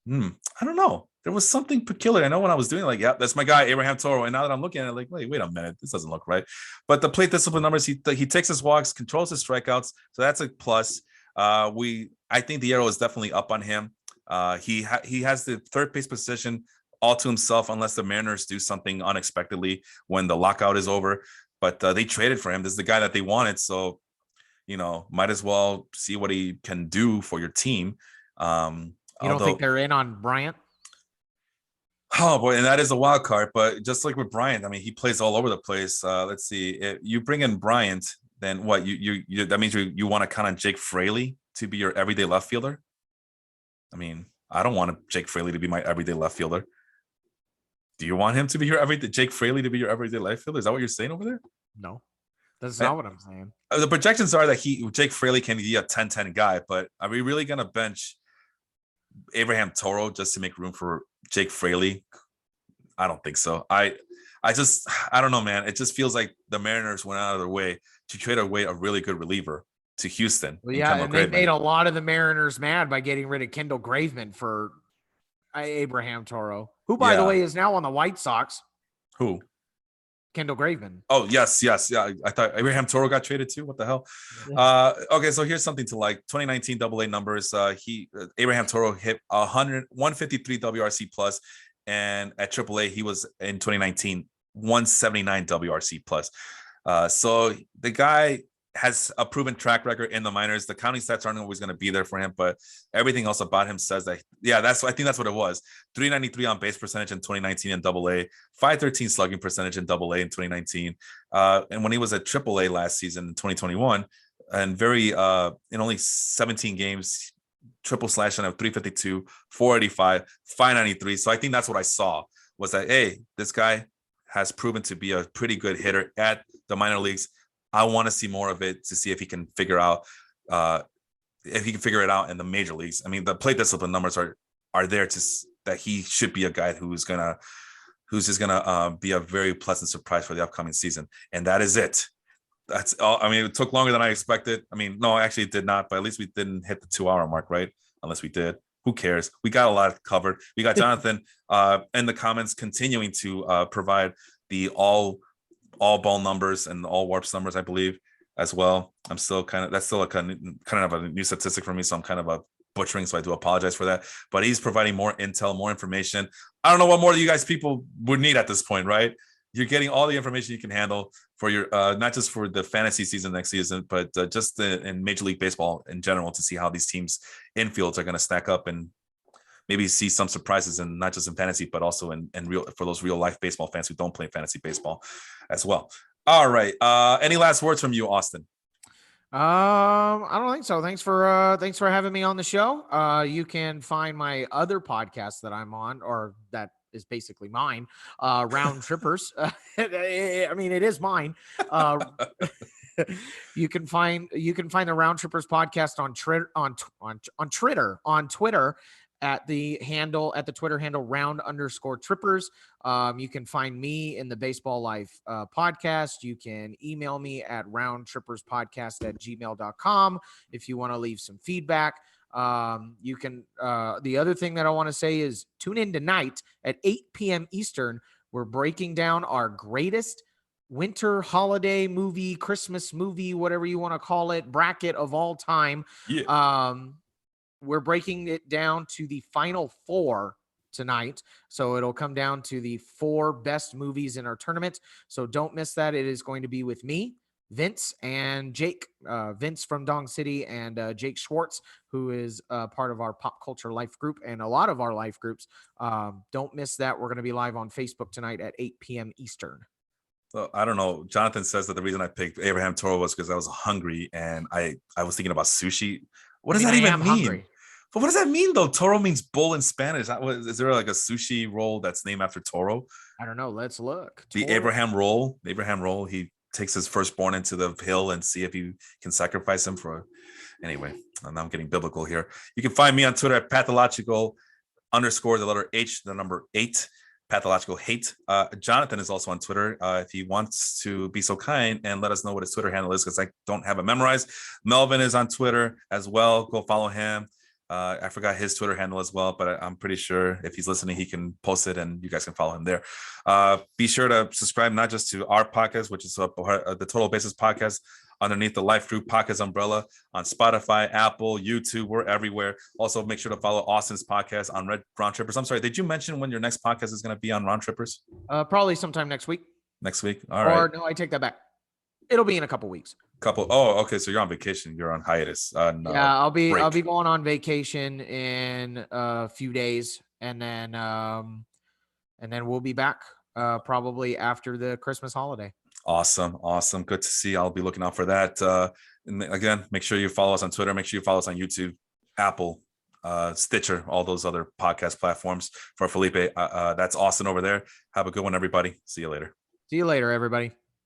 I don't know. There was something peculiar. I know when I was doing like, yeah, that's my guy, Abraham Toro. And now that I'm looking at it, like, wait a minute, this doesn't look right. But the plate discipline numbers, he takes his walks, controls his strikeouts. So that's a plus. I think the arrow is definitely up on him. He has the third base position all to himself, unless the Mariners do something unexpectedly when the lockout is over. But they traded for him. This is the guy that they wanted. So, might as well see what he can do for your team. You don't think they're in on Bryant? Oh boy, and that is a wild card. But just like with Bryant, I mean, he plays all over the place. Let's see. If you bring in Bryant, then what? You that means you want to count on Jake Fraley to be your everyday left fielder? I mean, I don't want Jake Fraley to be my everyday left fielder. Do you want him to be your Jake Fraley to be your everyday left fielder? Is that what you're saying over there? No, that's not what I'm saying. The projections are that Jake Fraley can be a 10-10 guy, but are we really gonna bench Abraham Toro just to make room for Jake Fraley? I don't think so. I don't know, man. It just feels like the Mariners went out of their way to trade away a really good reliever to Houston. Well, yeah, and they made a lot of the Mariners mad by getting rid of Kendall Graveman for Abraham Toro, who, by the way, is now on the White Sox. Who? Kendall Graveman. Oh, yes. Yeah. I thought Abraham Toro got traded too. What the hell? Yeah. Okay, so here's something to like. 2019 AA numbers. Abraham Toro hit 153 WRC plus, and at AAA he was in 2019 179 WRC plus. So the guy has a proven track record in the minors. The counting stats aren't always going to be there for him, but everything else about him says that, I think that's what it was. 393 on base percentage in 2019 in AA, 513 slugging percentage in AA in 2019. And when he was at AAA last season in 2021, and in only 17 games, triple slash of 352, 485, 593. So I think that's what I saw, was that, hey, this guy has proven to be a pretty good hitter at the minor leagues. I want to see more of it to see if he can figure out it out in the major leagues. I mean, the plate discipline numbers are there that he should be a guy who's just gonna be a very pleasant surprise for the upcoming season. And that is it. That's all. I mean, it took longer than I expected. I mean, no, actually it did not, but at least we didn't hit the 2-hour mark, right? Unless we did. who cares? We got a lot covered. We got Jonathan in the comments continuing to provide the all ball numbers and all warps numbers, I believe, as well. I'm still that's still a kind of a new statistic for me, so I'm kind of butchering, so I do apologize for that. But he's providing more intel, more information. I don't know what more you guys people would need at this point, right? You're getting all the information you can handle for your not just for the fantasy season next season, but just in Major League Baseball in general, to see how these teams infields are going to stack up and maybe see some surprises, and not just in fantasy, but also in real, for those real life baseball fans who don't play fantasy baseball as well. All right. Any last words from you, Austin? I don't think so. Thanks for having me on the show. You can find my other podcast that I'm on, or that is basically mine, Round Trippers. I mean, it is mine. You can find the Round Trippers podcast on Twitter at the Twitter handle round_trippers. You can find me in the Baseball Life podcast. You can email me at roundtripperspodcast@gmail.com if you want to leave some feedback. You can, the other thing that I want to say is tune in tonight at 8 p.m. Eastern. We're breaking down our greatest winter holiday movie, Christmas movie, whatever you want to call it, bracket of all time. Yeah. We're breaking it down to the final four tonight. So it'll come down to the 4 best movies in our tournament. So don't miss that. It is going to be with me, Vince, and Jake, Vince from Dong City, and Jake Schwartz, who is part of our Pop Culture Life group and a lot of our life groups. Don't miss that. We're going to be live on Facebook tonight at 8 p.m. Eastern. So I don't know. Jonathan says that the reason I picked Abraham Toro was because I was hungry and I was thinking about sushi. What does that even mean? Hungry. But what does that mean, though? Toro means bull in Spanish. Is there like a sushi roll that's named after Toro? I don't know. Let's look. The Toro. Abraham roll. He takes his firstborn into the hill and see if he can sacrifice him for. Anyway, now I'm getting biblical here. You can find me on Twitter at pathological_8, pathological hate. Jonathan is also on Twitter. If he wants to be so kind and let us know what his Twitter handle is, because I don't have it memorized. Melvin is on Twitter as well. Go follow him. I forgot his Twitter handle as well, but I'm pretty sure if he's listening, he can post it and you guys can follow him there. Be sure to subscribe not just to our podcast, which is the Total Basis podcast, underneath the Life Group podcast umbrella, on Spotify, Apple, YouTube. We're everywhere. Also, make sure to follow Austin's podcast on Round Trippers. I'm sorry, did you mention when your next podcast is going to be on Round Trippers? Probably sometime next week. Next week? All right. Or no, I take that back. It'll be in a couple weeks. Oh, okay. So you're on vacation. You're on hiatus. Yeah, I'll be going on vacation in a few days, and then we'll be back probably after the Christmas holiday. Awesome. Good to see. I'll be looking out for that. And again, make sure you follow us on Twitter. Make sure you follow us on YouTube, Apple, Stitcher, all those other podcast platforms. For Felipe, that's Austin over there. Have a good one, everybody. See you later. See you later, everybody.